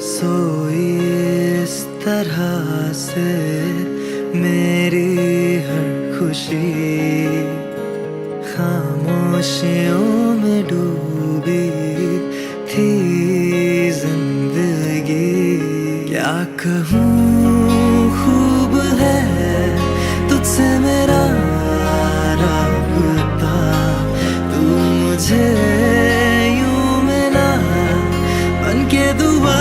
सोई इस तरह से मेरी हर खुशी खामोशियों में डूबी थी जिंदगी। क्या कहूँ खूब है तुझसे मेरा राबता, तू मुझे यूं मिला बन के दुआ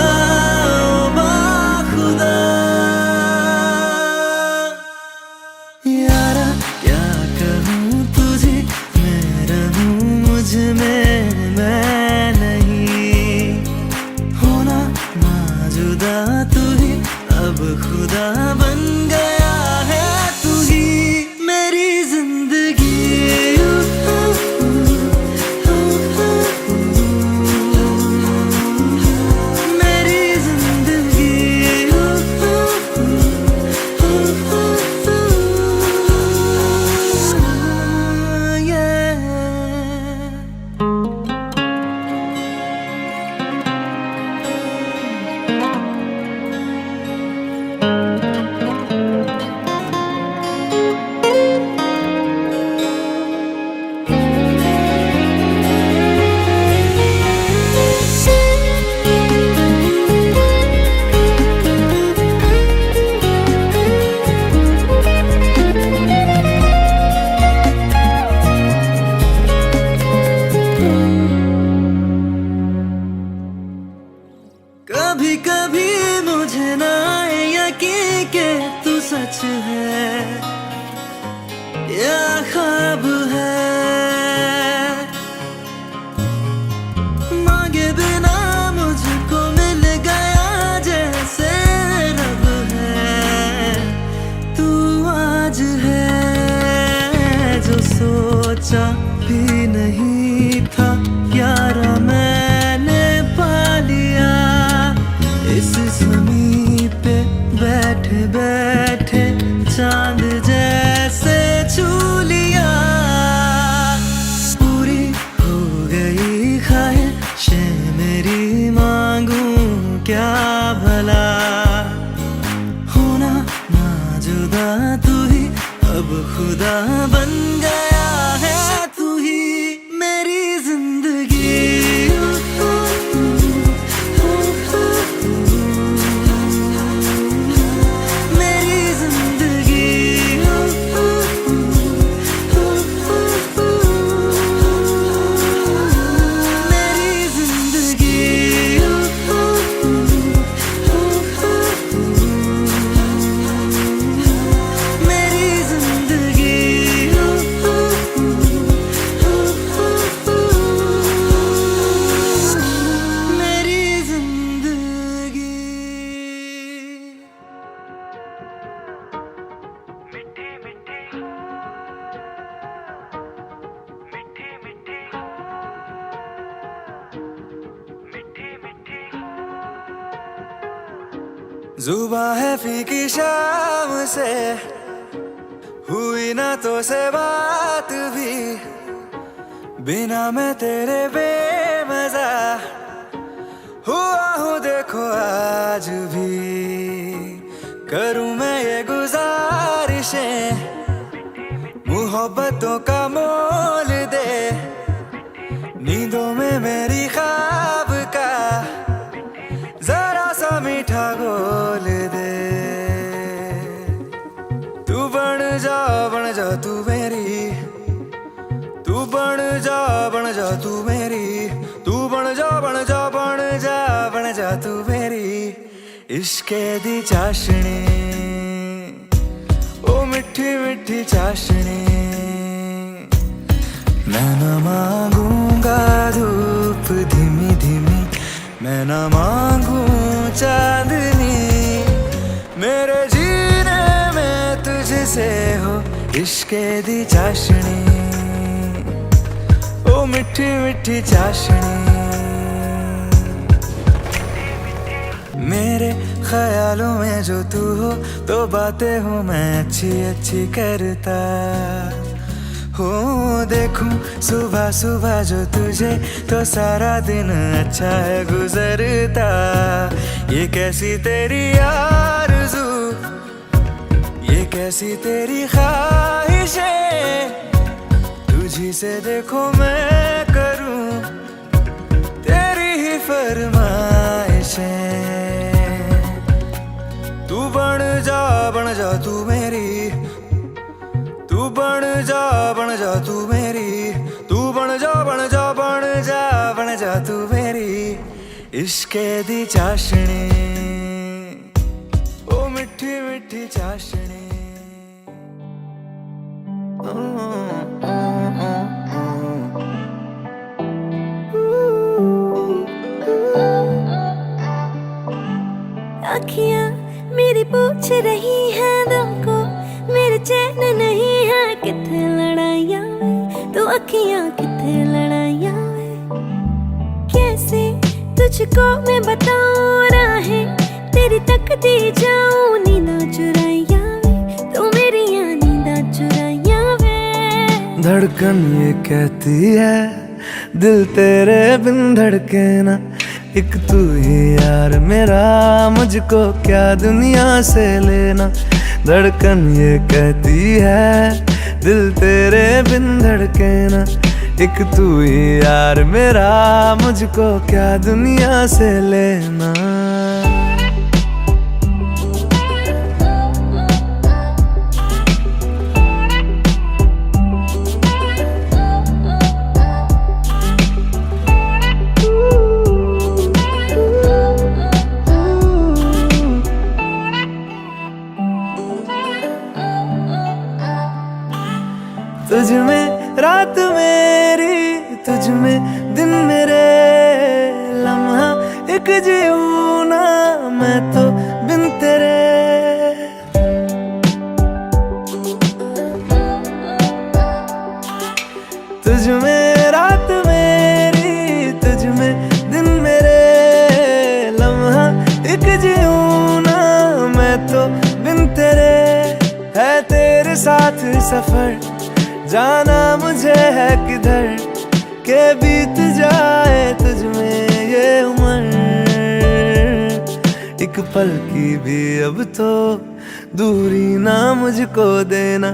में मैं नहीं होना मौजूदा, तू ही अब खुदा बन गया है, तू ही मेरी जिंदगी। मेरी जिंदगी कभी कभी मुझे ना यकीन के तू सच है या ख्वाब है, मांगे बिना मुझको मिल गया जैसे रब है, तू आज है जो सोचा भी नहीं था यारा मैंने पा लिया। इस ज़मीं पे बैठे बैठे चांद जैसे छू लिया, पूरी हो गई ख्वाहिशें मेरी, मांगूं क्या भला, होना ना जुदा, तू ही अब खुदा बन गया है, तू ही मेरी जिंदगी। जुबां है फीकी शाम से, हुई ना तो से बात भी, बिना मैं तेरे बेमज़ा हुआ हूँ देखो आज भी। करूँ मैं ये गुजारिशें मोहब्बतों का मोल दे, नींदों में मेरी ख्वाब का जरा सा मीठा घोल दे। तू बन जा तू मेरी, तू बन जा तू मेरी, तू बन जा तू मेरी इश्के दी चाशनी, ओ मिठी मिठी चाशनी। मैं न मांगूंगा धूप धीमी धीमी, मैं न मांगू चांदनी, मेरे जीने में तुझसे हो इश्के दी चाशनी, ओ मिठी मिठी चाशनी। मेरे ख्यालों में जो तू हो तो बातें हूँ मैं अच्छी अच्छी करता हो। देखूं सुबह सुबह जो तुझे तो सारा दिन अच्छा है गुजरता। ये कैसी तेरी आरज़ू, ये कैसी तेरी ख्वाहिशें, तुझी से देखो मैं करूं तेरी ही फरमाइशें। तू बन जा तू मेरी, तू बन जा तू मेरी, तू बन जा तू मेरी इश्क़े दी चाशनी, ओ मिठी मिठी चाशनी। अखियाँ मेरी पूछ रही हैं दिल को, मेरे चैन नहीं है किथे लड़ाइयाँ वे, तो अखियाँ किथे लड़ाइयाँ वे। कैसे तुझको मैं बताऊँ राहें तेरी तकती जाऊँ, नींदा चुराइयाँ वे, तो मेरी यहाँ नींदा चुराइयाँ वे। धड़कन ये कहती है दिल तेरे बिन धड़के ना, एक तू ही यार मेरा, मुझको क्या दुनिया से लेना। धड़कन ये कहती है दिल तेरे बिन धड़के ना, एक तू ही यार मेरा, मुझको क्या दुनिया से लेना। तुझ में रात मेरी, तुझ में दिन मेरे, लम्हा एक जीऊँ ना मैं तो बिन तेरे। तुझ में रात मेरी, तुझ में दिन मेरे, लम्हा एक जीऊँ ना मैं तो बिन तेरे। है तेरे साथ सफर जाना मुझे है किधर, के बीत जाए तुझ में ये उम्र। एक पल की भी अब तो दूरी ना मुझको देना,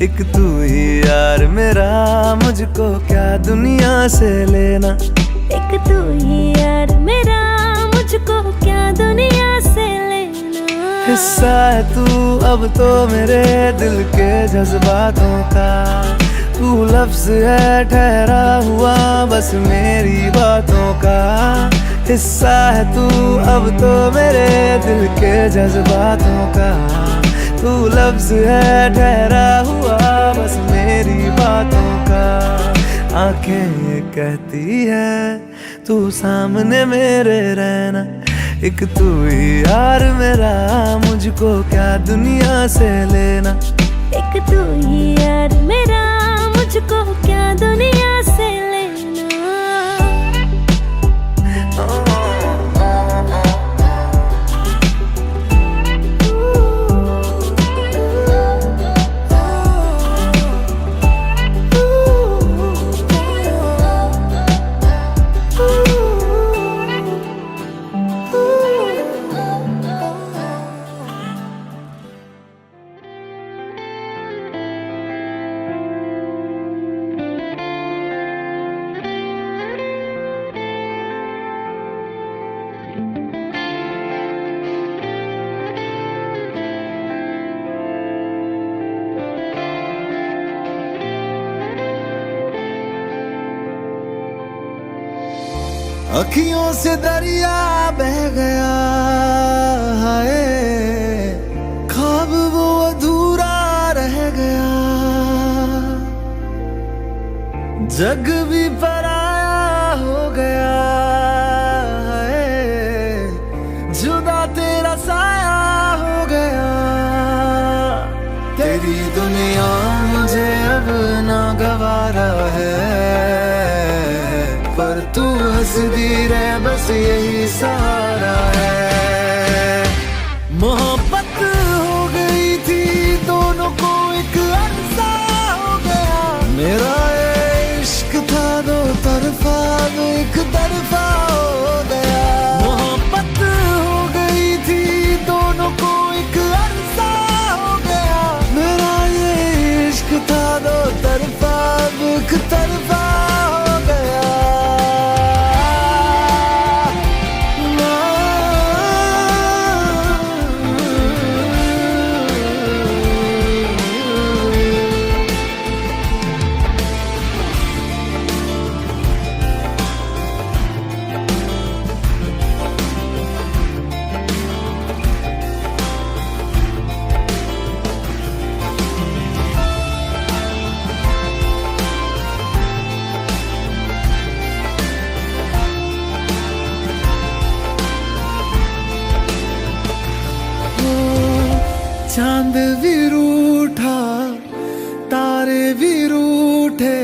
एक तू ही यार मेरा, मुझको क्या दुनिया से लेना। एक तू ही यार मेरा, मुझको क्या दुनिया से लेना। हिस्सा है तू अब तो मेरे दिल के जज्बातों का, तू लफ्ज है ठहरा हुआ बस मेरी बातों का। हिस्सा है तू अब तो मेरे दिल के जज्बातों का, तू लफ्ज है ठहरा हुआ बस मेरी बातों का। आंखें ये कहती है तू सामने मेरे रहना, एक तू ही यार मेरा, मुझको क्या दुनिया से लेना। एक तू ही यार मेरा, मुझको क्या दुनिया से लेना। अखियों से दरिया बह गया, हाय ख्वाब वो अधूरा रह गया। जग भी पराया हो गया, हाय जुदा तेरा साया हो गया। तेरी दुनिया मुझे अब ना गवारा है, पर तू हंसदी रह बस यही सहारा है। मोहब्बत हो गई थी दोनों को, एक अरसा हो गया। मेरा ये इश्क था दो तरफा, वो एक तरफा हो गया। मोहब्बत हो गई थी दोनों को, एक अरसा हो गया। मेरा ये इश्क था दो तरफा, वो एक तरफा हो गया। चांद भी रूठा, तारे भी रूठे,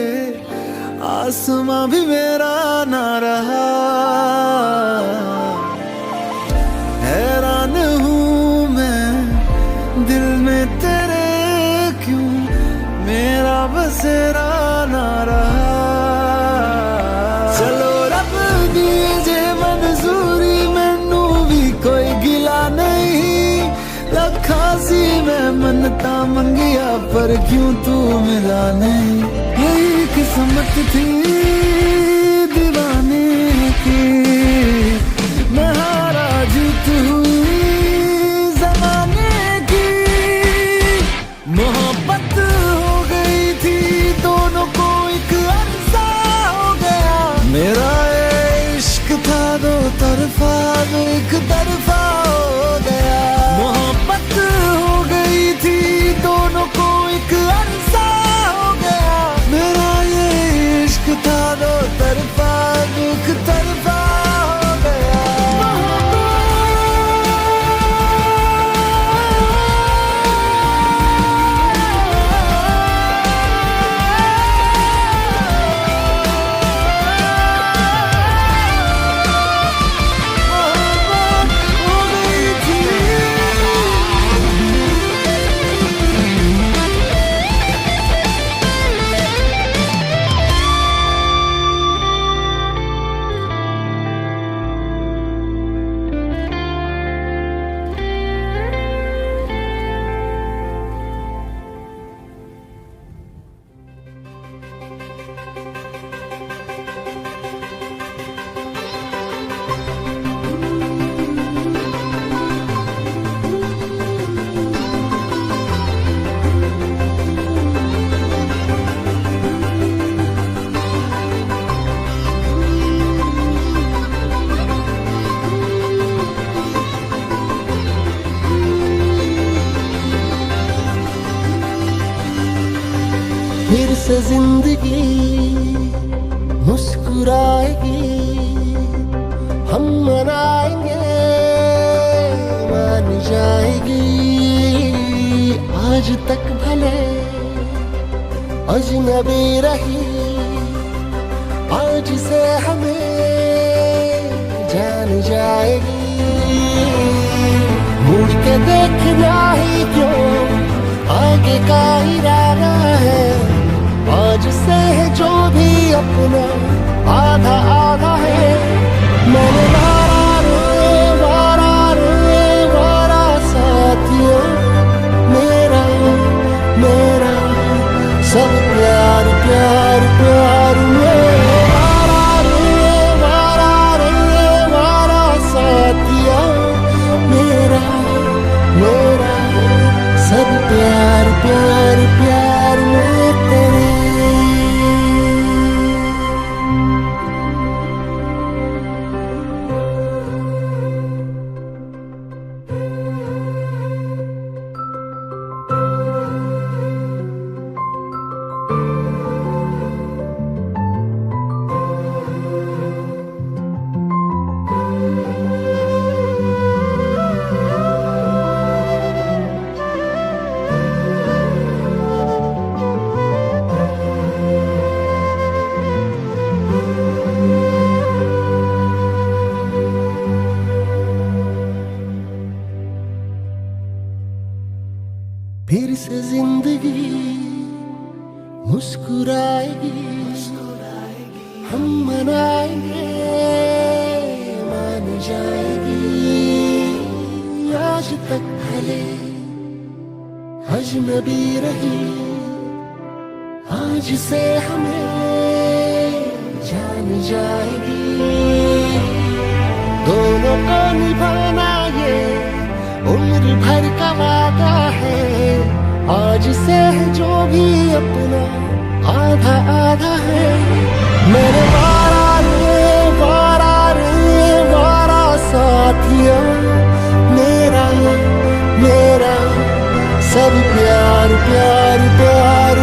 आसमां भी मेरा ना रहा। हैरान हूँ मैं दिल में तेरे, क्यों मेरा बसेरा ना रहा। चलो रब दिए जे मंजूरी, मैनू भी कोई गिला नहीं। लखा सी मैं मनता मंगिया, पर क्यों तू मिला नहीं। यही किस्मत थी दीवाने की, मैं हारा जीत हुई ज़माने की। मोहब्बत हो गई थी दोनों को, एक अरसा हो गया। मेरा ये इश्क था दो तरफा, वो एक तरफा हो गया। मोहब्बत हो गई थी दोनों को, एक अरसा हो गया। मेरा ये इश्क था दो तरफा, एक तरफा हो गया। फिर से जिंदगी मुस्कुराएगी, हम मनाएंगे मान जाएगी। आज तक भले अजनबी रही, आज से हमें जान जाएगी। मुड़ के देखना ही क्यों, आगे का इरादा है। आज से है जो भी अपना, आधा आधा है। मैंने वारा साथियों, मेरा मेरा सब प्यार प्यार प्यार। वारा साथियों, मेरा मेरा सब प्यार प्यार प्यार में तेरे। फिर से जिंदगी मुस्कुराएगी, हम मनाएंगे, मान जाएगी। आज तक भले अजनबी रही, आज से हमें जान जाएगी। दोनों को निभाना ये उम्र भर का वादा है। आज से जो भी अपना आधा आधा है। मेरे वारा साथिया, मेरा मेरा सब प्यार प्यार प्यार।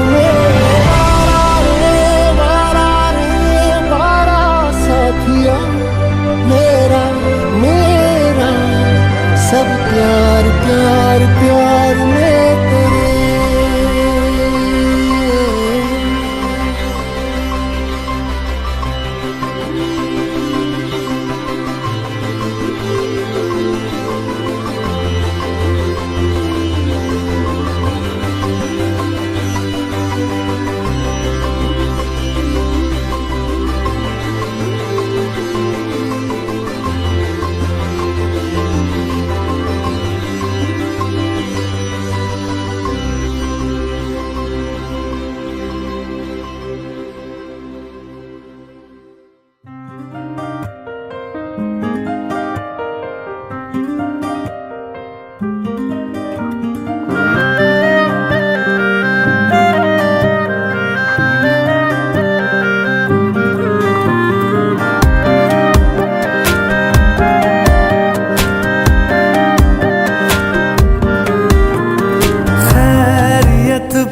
वारा साथिया, मेरा मेरा सब प्यार प्यार प्यार में तेरे।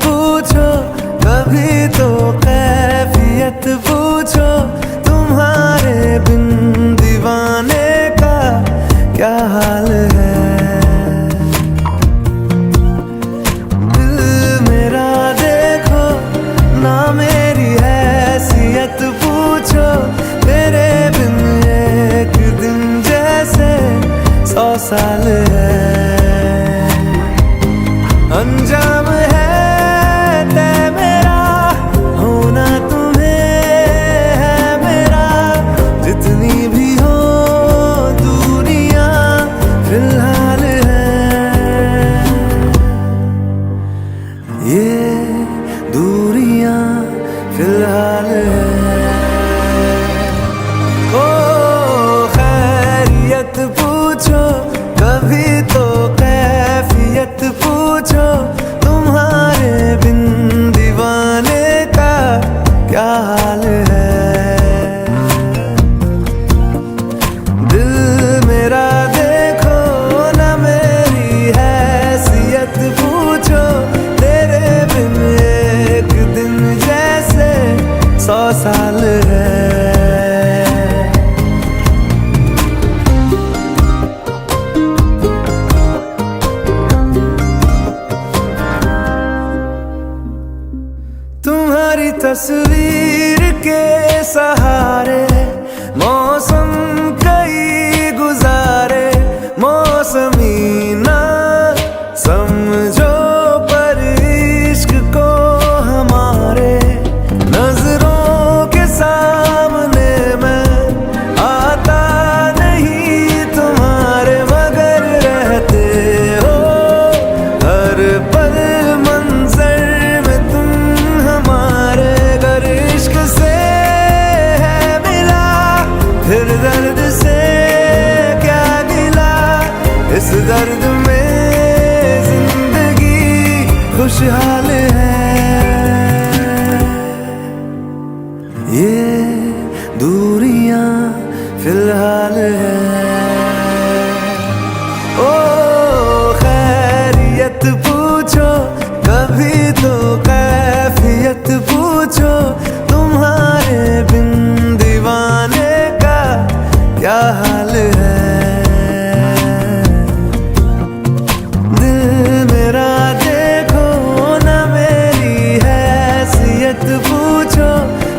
पूछो कभी तो कैफियत पूछो, तुम्हारे बिन दीवाने का क्या हाल है। दिल मेरा देखो ना मेरी हैसियत पूछो, तेरे बिन एक दिन जैसे 100 साल है। अंजाम है तय मेरा, होना तुम्हें है मेरा। जितनी भी हो दूरियां फिलहाल है, ये दूरियां फिलहाल है। ओ खैरियत पूछो कभी तो कैफियत पूछो, तुम्हारे बिन दीवाने का क्या हाल है। दिल मेरा देखो ना मेरी हैसियत पूछो, तेरे बिन एक दिन जैसे 100 साल है। तुम्हारी तस्वीर के सहारे मौसम कई गुजारे, मौसमी ना समझो पर इश्क को हमारे। नजरों के सामने मैं आता नहीं तुम्हारे, मगर रहते हो हर पल मंजर में तुम हमारे। गर इश्क से है मिला फिर दर्द से क्या गिला, इस दर्द में जिंदगी खुशहाल है। ये दूरियां फिलहाल है। ओ खैरियत पूछो कभी तो कैफियत पूछो, तुम्हारे बिन दीवाने का क्या हाल है। दिल मेरा देखो ना मेरी हैसियत पूछो,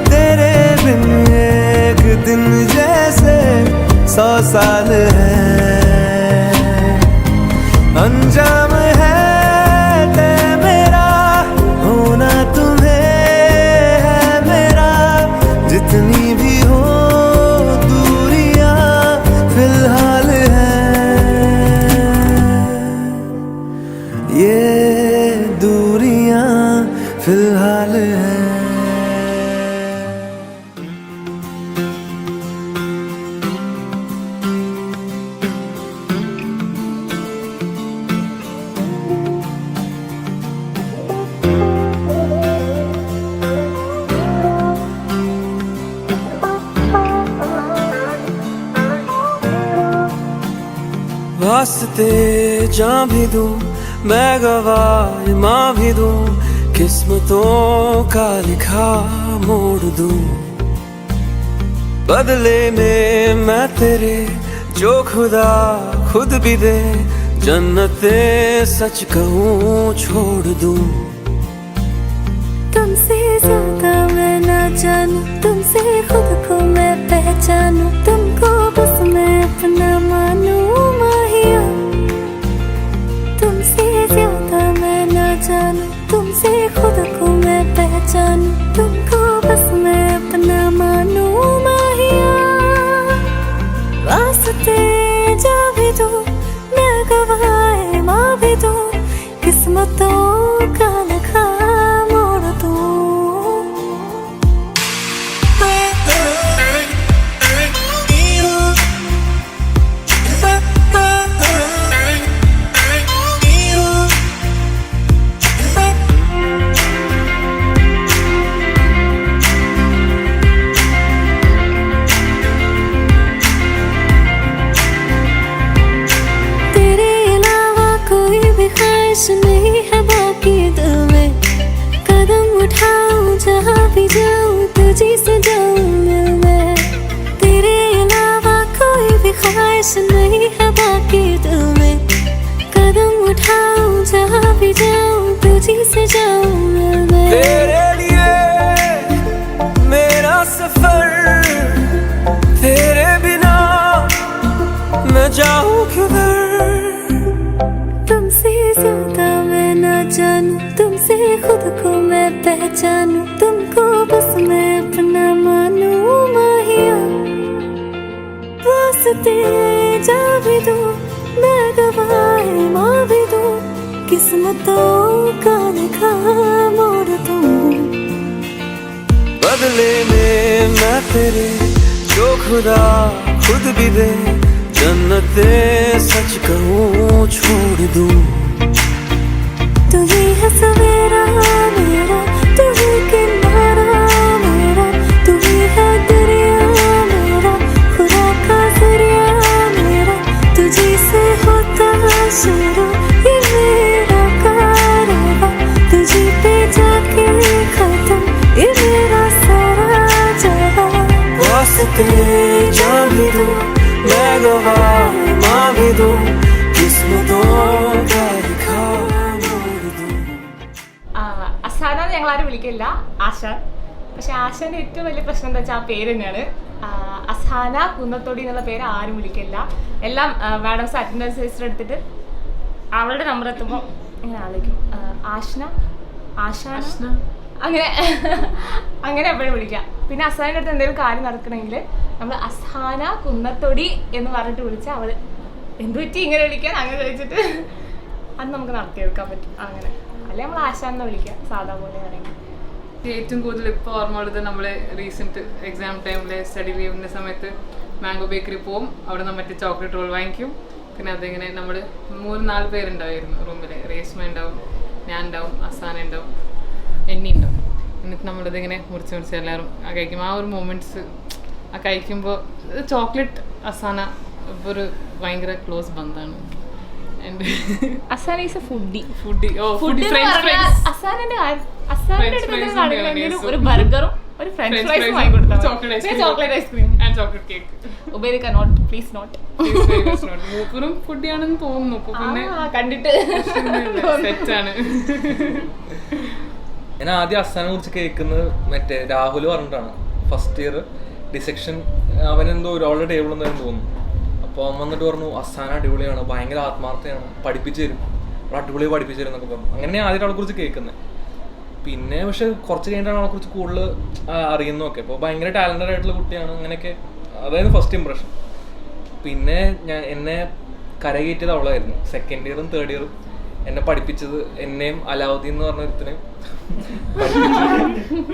तेरे बिन एक दिन जैसे 100 साल है। अंजाम है वास्ते जां भी दूं मैं गवाह मां भी दूं किस्मतों का लिखा मोड़ दूं बदले में मैं तेरे जो खुदा खुद भी दे जन्नते सच कहूँ छोड़ दूं तुमसे ज्यादा मैं ना जानूं तुमसे खुद को मैं पहचानूं तुमको बस मैं अपना मानूं माहिया तुमसे ज्यादा मैं ना जानूं तुमसे खुद को मैं पहचानूं तुमको बस मैं अपना मानूं माहिया वास्ते जा भी दो मैं गवाह मां भी दो किस्मतों का लिखा मोड़ दूं नहीं है बाकी दिल में कदम उठाऊं जहाँ भी जाऊं तुझी से जाऊं मिल में तेरे अलावा कोई भी ख्वाहिश नहीं है बाकी दिल में कदम उठाऊं जहाँ भी जाऊं तुझी से जाऊं मिल में तेरे लिए मेरा सफर तेरे बिना मैं जाऊं किधर तुमसे ज्यादा मैं ना जानूं तुमसे खुद को मैं पहचानूं तुमको बस मैं अपना मानूं माहिया वास्ते जा भी दो मैं गवाह मां भी दो किस्मतों का लिखा मोड़ दूं बदले में मैं तेरे जो खुदा खुद भी दे जन्नते सच कहूँ छोड़ दूं तू ही है सवेरा मेरा तू ही किनारा मेरा तू ही है दरिया मेरा खुदा का जरिया मेरा तुझी से होता शुरू ये मेरा कारवा तुझी पे जाके खत्म ये मेरा सारा जहां वास्ते जान भी दूं मैं गवाह मां भी दूं किस्मतों का लिखा मोड़ दूं അസാന ഞങ്ങൾ ആരും വിളിക്കില്ല ആശാൻ പക്ഷെ ആശാന്റെ ഏറ്റവും വലിയ പ്രശ്നം എന്താ വെച്ചാൽ ആ പേര് തന്നെയാണ് അസാന കുന്നത്തോടി എന്നുള്ള പേര് ആരും വിളിക്കില്ല എല്ലാം മാഡംസ് അറ്റൻഡൻസ് രജിസ്റ്റർ എടുത്തിട്ട് അവളുടെ നമ്പർ എത്തുമ്പോൾ ഇങ്ങനെ ആലോചിക്കും ആശാന അങ്ങനെ അങ്ങനെ എപ്പോഴും വിളിക്കാം പിന്നെ അസാനിൻ്റെ അടുത്ത് എന്തെങ്കിലും കാര്യം നടക്കണമെങ്കിൽ നമ്മൾ അസാന കുന്നത്തൊടി എന്ന് പറഞ്ഞിട്ട് വിളിച്ചാൽ അവൾ എന്ത് പറ്റി ഇങ്ങനെ വിളിക്കാൻ അങ്ങനെ ചോദിച്ചിട്ട് അത് നമുക്ക് നടത്തിയെടുക്കാൻ പറ്റും അങ്ങനെ അല്ലെ നമ്മൾ ആശാനെന്ന് വിളിക്കാം സാധാ പോലെ ആണെങ്കിൽ ഏറ്റവും കൂടുതൽ ഇപ്പോൾ ഓർമ്മ ഉള്ളത് നമ്മൾ റീസെൻറ്റ് എക്സാം ടൈമിൽ സ്റ്റഡി ലീവിൻ്റെ സമയത്ത് മാംഗോ ബേക്കറി പോവും അവിടെ നിന്ന് മറ്റേ ചോക്ലേറ്റ് റോൾ വാങ്ങിക്കും പിന്നെ അതിങ്ങനെ നമ്മൾ 3-4 പേരുണ്ടായിരുന്നു റൂമിൽ രേഷ്മ ഉണ്ടാവും ഞാൻ ഉണ്ടാവും അസാന ഉണ്ടാവും എണ്ണി ഉണ്ടാവും എന്നിട്ട് നമ്മളിതിങ്ങനെ മുറിച്ച് എല്ലാവരും കഴിക്കും ആ ഒരു മൊമെൻറ്റ്സ് ആ കഴിക്കുമ്പോൾ ചോക്ലേറ്റ് അസാന ഒരു ഭയങ്കര ക്ലോസ് ബന്ധമാണ് അസാന ഈസ് എ ഫുഡി ഒരു ബർഗറും ഒരു ഫ്രഞ്ച് ഫ്രൈസും വാങ്ങി കൊടുത്താൽ chocolate ice cream and chocolate cake ഉപയോഗിക്ക നോട്ട് പ്ലീസ് നോട്ട് മൂപ്പറും ഫുഡിയാണെന്ന് തോന്നുന്നു പിന്നെ കണ്ടിട്ട് സെറ്റാണ് ഞാൻ ആദ്യം അസാനെ കുറിച്ച് കേൾക്കുന്നത് മറ്റേ രാഹുൽ പറഞ്ഞിട്ടാണ് ഫസ്റ്റ് ഇയർ ഡിസെക്ഷൻ അവനെന്തോ ഒരാളുടെ ടേബിൾ എന്തായാലും തോന്നുന്നു അപ്പോൾ അവൻ വന്നിട്ട് പറഞ്ഞു അസാന അടിപൊളിയാണ് ഭയങ്കര ആത്മാർത്ഥയാണ് പഠിപ്പിച്ചു തരും അടിപൊളി പഠിപ്പിച്ചു തരും എന്നൊക്കെ പറഞ്ഞു അങ്ങനെ ആദ്യം അവളെ കുറിച്ച് കേൾക്കുന്നത് പിന്നെ പക്ഷെ കുറച്ച് കഴിഞ്ഞിട്ടാണ് അവളെ കുറിച്ച് കൂടുതൽ അറിയുന്നതൊക്കെ അപ്പോൾ ഭയങ്കര ടാലൻറ്റഡ് ആയിട്ടുള്ള കുട്ടിയാണ് അങ്ങനെയൊക്കെ അതായത് ഫസ്റ്റ് ഇംപ്രഷൻ പിന്നെ എന്നെ കരകയറ്റിയത് അവളായിരുന്നു സെക്കൻഡ് ഇയറും തേർഡ് ഇയറും എന്നെ പഠിപ്പിച്ചത് എന്നെയും അലാവുദ്ദീൻ എന്ന് പറഞ്ഞ ഒരുത്തിനെ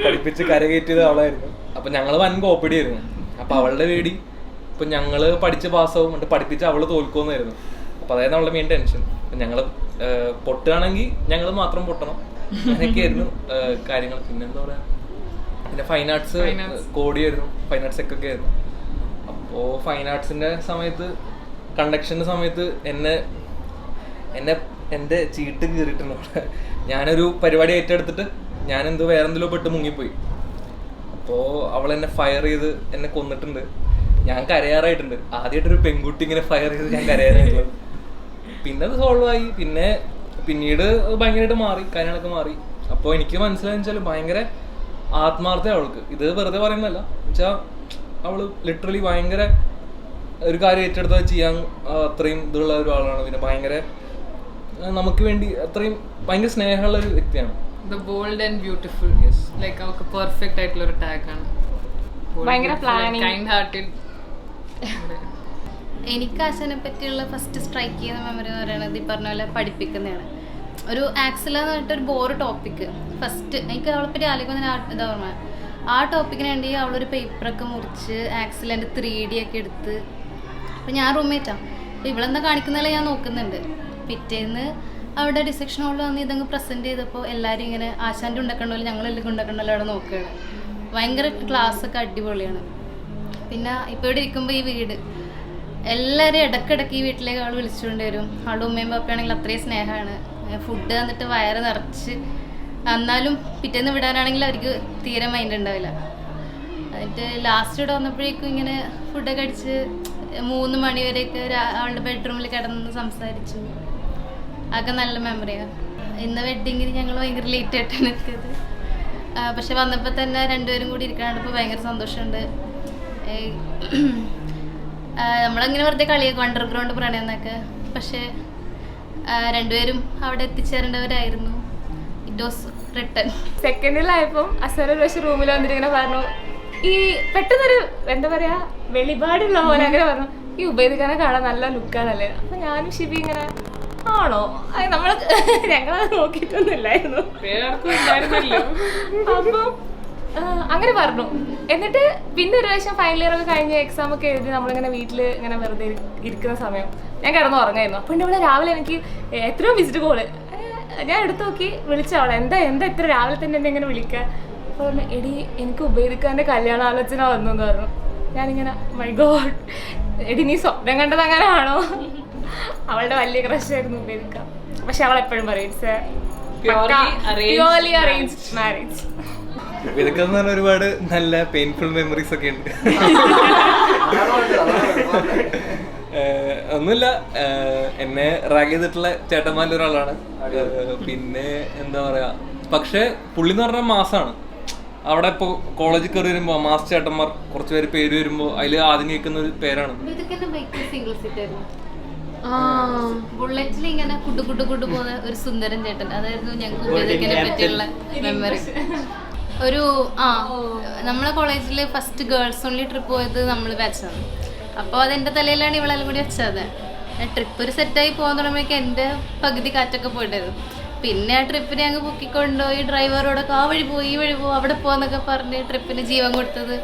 പഠിപ്പിച്ച് കരകയറ്റിയത് അവളായിരുന്നു അപ്പം ഞങ്ങൾ വൻ കോപ്പടി ആയിരുന്നു അപ്പം അവളുടെ പേടി ഇപ്പം ഞങ്ങൾ പഠിച്ച് പാസ്സാവും എന്നിട്ട് പഠിപ്പിച്ച് അവൾ തോൽക്കുമെന്നായിരുന്നു അപ്പം അതായത് അവളുടെ മെയിൻ ടെൻഷൻ അപ്പം ഞങ്ങൾ പൊട്ടുകയാണെങ്കിൽ ഞങ്ങൾ മാത്രം പൊട്ടണം അങ്ങനെയൊക്കെയായിരുന്നു കാര്യങ്ങൾ. പിന്നെ എന്താ പറയുക, പിന്നെ ഫൈൻ ആർട്സ് കോഡിയായിരുന്നു, ഫൈൻ ആർട്സ് ഒക്കെ ആയിരുന്നു. അപ്പോൾ ഫൈൻ ആർട്സിൻ്റെ സമയത്ത് കണ്ടക്ഷൻ്റെ സമയത്ത് എന്നെ എൻ്റെ ചീട്ട് കീറിയിട്ടുണ്ട് അവിടെ. ഞാനൊരു പരിപാടി ഏറ്റെടുത്തിട്ട് ഞാനെന്തോ വേറെന്തെല്ലോ പെട്ട് മുങ്ങിപ്പോയി. അപ്പോൾ അവൾ എന്നെ ഫയർ ചെയ്ത് എന്നെ കൊന്നിട്ടുണ്ട്. ഞാൻ കരയാറായിട്ടുണ്ട്. ആദ്യമായിട്ടൊരു പെൺകുട്ടി ഇങ്ങനെ ഫയർ ചെയ്ത് ഞാൻ കരയാറായിട്ടുള്ളത്. പിന്നെ അത് സോൾവ് ആയി. പിന്നീട് ഭയങ്കരമായിട്ട് മാറി, കാര്യങ്ങളൊക്കെ മാറി. അപ്പോൾ എനിക്ക് മനസ്സിലായെന്ന് വെച്ചാൽ ഭയങ്കര ആത്മാർത്ഥ അവൾക്ക്. ഇത് വെറുതെ പറയുന്നതല്ല, എന്നുവെച്ചാൽ അവൾ ലിറ്ററലി ഭയങ്കര ഒരു കാര്യം ഏറ്റെടുത്താൽ ചെയ്യാൻ അത്രയും ഇതുള്ള ഒരാളാണ്. പിന്നെ ഭയങ്കര നമുക്ക് വേണ്ടി അത്രയും ഭയങ്കര സ്നേഹമുള്ള ഒരു വ്യക്തിയാണ്. ബോൾഡ് ആൻഡ് ബ്യൂട്ടിഫുൾ, ലൈക്ക് അവർക്ക് പെർഫെക്റ്റ് ആയിട്ടുള്ള ഒരു ടാഗാണ്. ഭയങ്കര പ്ലാനിങ്, കൈൻഡ് ഹാർട്ടഡ്. എനിക്ക് ആശാനെ പറ്റിയുള്ള ഫസ്റ്റ് സ്ട്രൈക്ക് ചെയ്യുന്ന മെമ്മറി എന്ന് പറയുന്നത് ഈ പറഞ്ഞ പോലെ പഠിപ്പിക്കുന്നതാണ്. ഒരു ആക്സില എന്ന് പറഞ്ഞിട്ടൊരു ബോറ് ടോപ്പിക്ക് ഫസ്റ്റ് എനിക്ക് അവളെ പറ്റി ആലോചിക്കുന്ന ഇതാ ഓർമ്മ. ആ ടോപ്പിക്കിന് വേണ്ടി അവളൊരു പേപ്പറൊക്കെ മുറിച്ച് ആക്സിലൻ്റെ 3D ഒക്കെ എടുത്ത്, അപ്പോൾ ഞാൻ റൂംമേറ്റാണ്. അപ്പോൾ ഇവളെന്താ കാണിക്കുന്നതല്ലേ ഞാൻ നോക്കുന്നുണ്ട്. പിറ്റേന്ന് അവിടെ ഡിസെക്ഷൻ ഹോളിൽ വന്ന് ഇതങ്ങ് പ്രസൻറ്റ് ചെയ്തപ്പോൾ എല്ലാവരും ഇങ്ങനെ ആശാൻ്റെ ഉണ്ടാക്കണമല്ലോ ഞങ്ങളെല്ലാം ഉണ്ടാക്കണമല്ലോ അവിടെ നോക്കുകയാണ്. ഭയങ്കര ക്ലാസ്സൊക്കെ അടിപൊളിയാണ്. പിന്നെ ഇപ്പോൾ ഇവിടെ ഇരിക്കുമ്പോൾ ഈ വീട് എല്ലാവരും ഇടയ്ക്കിടയ്ക്ക് ഈ വീട്ടിലേക്ക് അവൾ വിളിച്ചുകൊണ്ട് വരും. അവളുടെ ഉമ്മയും പപ്പയാണെങ്കിൽ അത്രയും സ്നേഹമാണ്. ഫുഡ് തന്നിട്ട് വയറ് നിറച്ച്, എന്നാലും പിറ്റേന്ന് വിടാനാണെങ്കിൽ അവർക്ക് തീരെ മൈൻഡ് ഉണ്ടാവില്ല. എന്നിട്ട് ലാസ്റ്റ് ഇവിടെ വന്നപ്പോഴേക്കും ഇങ്ങനെ ഫുഡൊക്കെ അടിച്ച് 3 മണി വരെയൊക്കെ അവളുടെ ബെഡ്റൂമിൽ കിടന്ന് സംസാരിച്ചു. അതൊക്കെ നല്ല മെമ്മറിയാണ്. ഇന്ന് വെഡ്ഡിങ്ങിന് ഞങ്ങൾ ഭയങ്കര ലേറ്റ് ആയിട്ടാണ് എത്തിയത്. പക്ഷെ വന്നപ്പോൾ തന്നെ രണ്ടുപേരും കൂടി ഇരിക്കാണ്ടിപ്പോൾ ഭയങ്കര സന്തോഷമുണ്ട്. നമ്മളങ്ങനെ വെറുതെ കളിയാക്കും അണ്ടർഗ്രൗണ്ട് പ്രണയം എന്നൊക്കെ. പക്ഷേ രണ്ടുപേരും അവിടെ എത്തിച്ചേരേണ്ടവരായിരുന്നു. It was written. സെക്കൻഡിലായപ്പോൾ അസർ ഒരു പക്ഷേ റൂമിൽ വന്നിട്ട് ഇങ്ങനെ പറഞ്ഞു, ഈ പെട്ടെന്നൊരു എന്താ പറയാ വെളിപാടുള്ള പോലെ അങ്ങനെ പറഞ്ഞു, ഈ ഉപയോഗിക്കാനെ കാണാൻ നല്ല ലുക്കാണല്ലേ. അപ്പൊ ഞാനും ഷിബി ഇങ്ങനെ ആണോ, ഞങ്ങളത് നോക്കിയിട്ടൊന്നുമില്ലായിരുന്നു. അപ്പൊ അങ്ങനെ പറഞ്ഞു. എന്നിട്ട് പിന്നെ ഒരു പ്രാവശ്യം ഫൈനൽ ഇയർ ഒക്കെ കഴിഞ്ഞ് എക്സാം ഒക്കെ എഴുതി നമ്മളിങ്ങനെ വീട്ടിൽ ഇങ്ങനെ വെറുതെ ഇരിക്കുന്ന സമയം ഞാൻ കിടന്ന് ഉറങ്ങായിരുന്നു. അപ്പോൾ ഇവിടെ രാവിലെ എനിക്ക് എത്രയോ വിസിറ്റ് കോള് ഞാൻ എടുത്തു നോക്കി, വിളിച്ചവളെ എന്താ ഇത്ര രാവിലെ തന്നെ എന്നെ ഇങ്ങനെ വിളിക്കുക. അപ്പോൾ പറഞ്ഞു, എടി എനിക്ക് ഉപയോഗിക്കാൻ്റെ കല്യാണാലോചന വന്നു എന്ന് പറഞ്ഞു. ഞാനിങ്ങനെ മൈ ഗോഡ്, എടി നീ സ്വപ്നം കണ്ടത് അങ്ങനെ ആണോ? അവളുടെ വലിയ ക്രഷായിരുന്നു ഉപയോഗിക്കാം. പക്ഷെ അവൾ എപ്പോഴും പറയും ഇറ്റ്സ് പ്യൂർലി അറേഞ്ച്ഡ് മാരേജ്. ഇതൊക്കെ എന്ന് പറഞ്ഞാൽ ഒരുപാട് നല്ല പെയിൻഫുൾ മെമ്മറീസ് ഒക്കെ ഉണ്ട്. ഒന്നുമില്ല, എന്നെ റാഗ് ചെയ്തിട്ടുള്ള ചേട്ടന്മാരിൽ ഒരാളാണ്. പിന്നെ എന്താ പറയാ, പക്ഷെ പുള്ളി എന്ന് പറഞ്ഞാൽ മാസാണ്. അവിടെ ഇപ്പോൾ കോളേജിൽ കയറി വരുമ്പോൾ മാസ് ചേട്ടന്മാർ കുറച്ച് പേര് വരുമ്പോൾ അതിൽ ആദ്യം കേൾക്കുന്ന ഒരു പേരാണ്. ബുള്ളറ്റിൽ ഇങ്ങനെ കുട്ടു പോകുന്ന ഒരു സുന്ദരൻ ചേട്ടൻ, അതായിരുന്നു ഞങ്ങൾക്ക് ഉപയോഗിക്കാനെ പറ്റിയുള്ള മെമ്മറി. ഒരു നമ്മളെ കോളേജിൽ ഫസ്റ്റ് ഗേൾസ് ഓൺലി ട്രിപ്പ് പോയത് നമ്മൾ ബാച്ചാണ്. അപ്പോൾ അതെൻ്റെ തലയിലാണ് ഇവളെല്ലാം കൂടി വെച്ചത്. ട്രിപ്പ് ഒരു സെറ്റായി പോകാൻ തുടങ്ങിയപ്പോൾ എൻ്റെ പകുതി കാറ്റൊക്കെ പോയിട്ടായിരുന്നു. പിന്നെ ആ ട്രിപ്പിനെ അങ്ങ് പൊക്കിക്കൊണ്ടുപോയി ഡ്രൈവറോടൊക്കെ ആ വഴി പോയി ഈ വഴി പോകും അവിടെ പോകാന്നൊക്കെ പറഞ്ഞ് ട്രിപ്പിന് ജീവൻ കൊടുത്തത്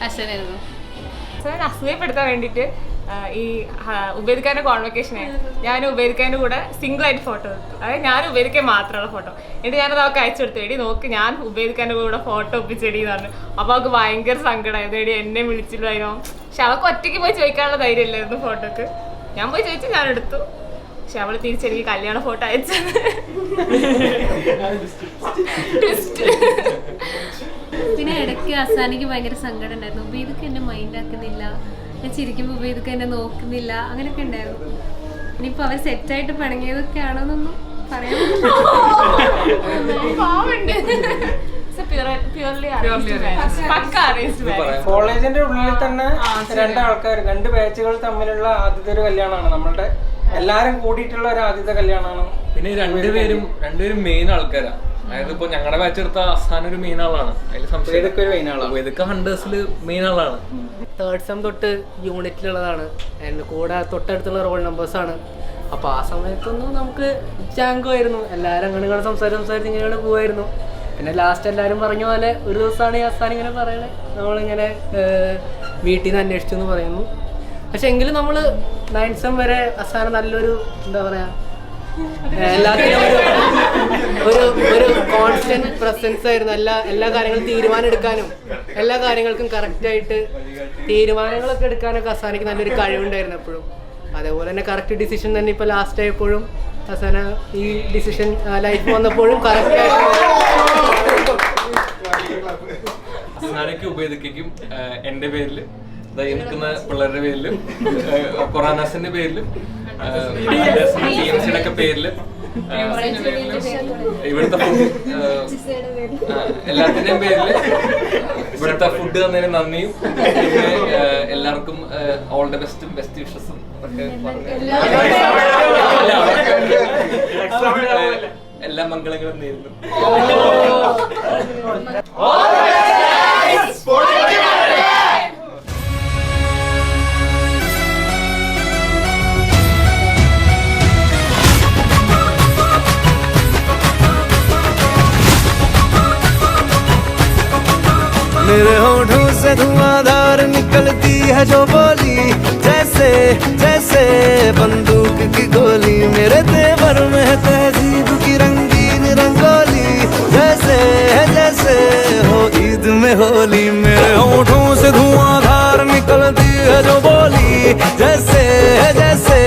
അശ്വനായിരുന്നു. അസൂയപ്പെടുത്താൻ വേണ്ടിയിട്ട് ഈ ഉപയോഗിക്കാൻ്റെ കോൺവെക്കേഷനെ ഞാൻ ഉപയോഗിക്കാൻ്റെ കൂടെ സിംഗിളായിട്ട് ഫോട്ടോ എടുത്തു. അതായത് ഞാൻ ഉപയോഗിക്കാൻ മാത്രമുള്ള ഫോട്ടോ. എന്നിട്ട് ഞാനത് അവൾക്ക് അയച്ചു കൊടുത്തു, എടി നോക്ക് ഞാൻ ഉപയോഗിക്കാൻ്റെ കൂടെ ഫോട്ടോ ഒപ്പിച്ചെടി എന്ന് പറഞ്ഞു. അപ്പോൾ അവൾക്ക് ഭയങ്കര സങ്കടമായിരുന്നു, എടി എന്നെ വിളിച്ചില്ലായിരുന്നു. പക്ഷെ അവൾക്ക് ഒറ്റയ്ക്ക് പോയി ചോദിക്കാനുള്ള ധൈര്യം ഇല്ലായിരുന്നു ഫോട്ടോക്ക്. ഞാൻ പോയി ചോദിച്ചു, ഞാൻ എടുത്തു. പക്ഷെ അവൾ തിരിച്ചെനിക്ക് കല്യാണ ഫോട്ടോ അയച്ചത്. പിന്നെ ഇടയ്ക്ക് അസാനിക്ക് ഭയങ്കര സങ്കടം ഉണ്ടായിരുന്നു. അപ്പോൾ ഇതൊക്കെ എന്നെ മൈൻഡ് ആക്കുന്നില്ല, ഞാൻ ചിരിക്കുമ്പോൾ ഇപ്പോൾ ഇതൊക്കെ എന്നെ നോക്കുന്നില്ല, അങ്ങനെയൊക്കെ ഉണ്ടായിരുന്നു. ഇനിയിപ്പോൾ അവർ സെറ്റായിട്ട് പിണങ്ങിയതൊക്കെ ആണോന്നൊന്നും പറയാൻ കോളേജിന്റെ ഉള്ളിൽ തന്നെ 2 ആൾക്കാർ 2 ബാച്ചുകൾ തമ്മിലുള്ള ആദ്യത്തെ ഒരു കല്യാണമാണ് നമ്മളുടെ. എല്ലാരും കൂടിയിട്ടുള്ള ഒരു ആദ്യത്തെ കല്യാണമാണ്. പിന്നെ രണ്ടുപേരും മെയിൻ ആൾക്കാരാ. അതായത് ഇപ്പൊ ഞങ്ങളുടെ ബാച്ച് എടുത്ത അസാൻ ഒരു മെയിൻ ആളാണ്, അതിൽ സംശയം ഇതൊക്കെ ഹണ്ടേഴ്സിൽ മെയിൻ ആളാണ്. തേർഡ് സെം തൊട്ട് യൂണിറ്റിലുള്ളതാണ്, കൂടെ തൊട്ടടുത്തുള്ള റോൾ നമ്പേഴ്സാണ്. അപ്പോൾ ആ സമയത്തൊന്നും നമുക്ക് ചാങ്കോ ആയിരുന്നു, എല്ലാവരും അങ്ങനെ സംസാരിച്ച് ഇങ്ങനെയാണ് പോവായിരുന്നു. പിന്നെ ലാസ്റ്റ് എല്ലാവരും പറഞ്ഞ പോലെ ഒരു ദിവസമാണ് ഈ അസാൻ ഇങ്ങനെ പറയണേ, നമ്മളിങ്ങനെ വീട്ടിൽ നിന്ന് അന്വേഷിച്ചു എന്ന് പറയുന്നു. പക്ഷെ എങ്കിലും നമ്മൾ 9th സെം വരെ അസാന നല്ലൊരു എന്താ പറയുക എല്ലാത്തിനും ഒരു കോൺസ്റ്റന്റ് പ്രസൻസ് ആയിരുന്നു. എല്ലാ കാര്യങ്ങളും തീരുമാനം എടുക്കാനും എല്ലാ കാര്യങ്ങൾക്കും കറക്റ്റായിട്ട് തീരുമാനങ്ങളൊക്കെ എടുക്കാനൊക്കെ അസാനയ്ക്ക് നല്ലൊരു കഴിവുണ്ടായിരുന്നു എപ്പോഴും. അതേപോലെ തന്നെ കറക്റ്റ് ഡിസിഷൻ തന്നെ ഇപ്പോൾ ലാസ്റ്റ് ആയപ്പോഴും അസാന ഈ ഡിസിഷൻ ലൈഫ് വന്നപ്പോഴും കറക്റ്റ് അസ്നാനയ്ക്കും ഉപേദിക്കും എൻ്റെ പേരിൽ, നിൽക്കുന്ന പിള്ളേരുടെ പേരിലും, ഖുറാനാസിന്റെ പേരിലും, TMC ഒക്കെ പേരിലും, ഇവിടുത്തെ എല്ലാത്തിന്റെയും പേരില് ഇവിടുത്തെ ഫുഡ് തന്നതിന് നന്ദിയും, പിന്നെ എല്ലാവർക്കും ഓൾ ദ ബെസ്റ്റും ബെസ്റ്റ് വിഷസും ഒക്കെ എല്ലാ മംഗളങ്ങളും നേരുന്നു. मेरे होठों से धुआंधार निकलती है जो बोली, जैसे जैसे बंदूक की गोली। मेरे तेवर में है तहजीब की रंगीन रंगोली, जैसे जैसे हो ईद में होली। मेरे होठों से धुआंधार निकलती है जो बोली, जैसे जैसे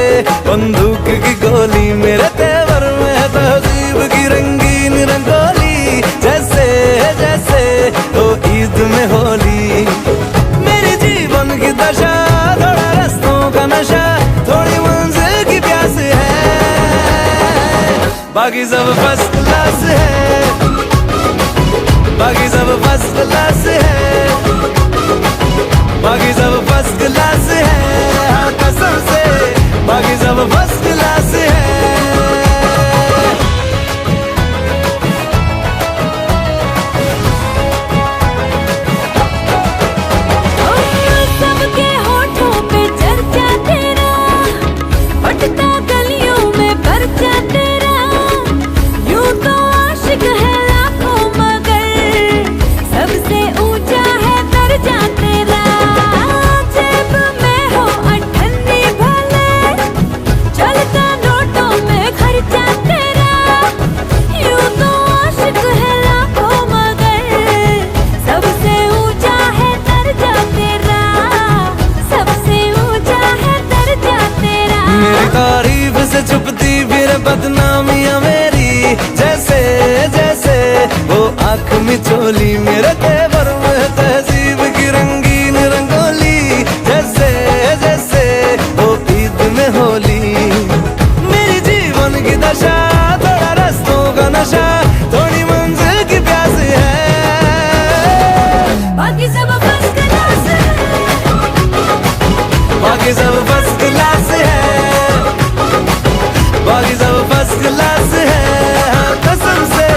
बंदूक की गोली। मेरे तेवर में है तहजीब की रंगीन रंगोली, जैसे जैसे हो ईद में होली। मेरी जीवन की दशा थोड़ा रस्तों का नशा, थोड़ी मंजिल की प्यास है, बाकी सब फर्स्ट क्लास है, बाकी सब फर्स्ट क्लास है, बाकी सब फर्स्ट क्लास है, हाँ कसम से बाकी सब फर्स्ट क्लास है। तारीफ से छुपती फिर बदनामियां मेरी, जैसे जैसे वो आँख में चोली। मेरे तेवर में तहजीब की रंगीन रंगोली, जैसे जैसे वो ईद में होली। मेरी जीवन की दशा थोड़ा रस्तों का नशा, थोड़ी मंजिल की प्यास है, बाकी सब फर्स्ट क्लास है, बाकी सब फर्स्ट क्लास है, बाकी सब फर्स्ट क्लास है, हाँ कसम से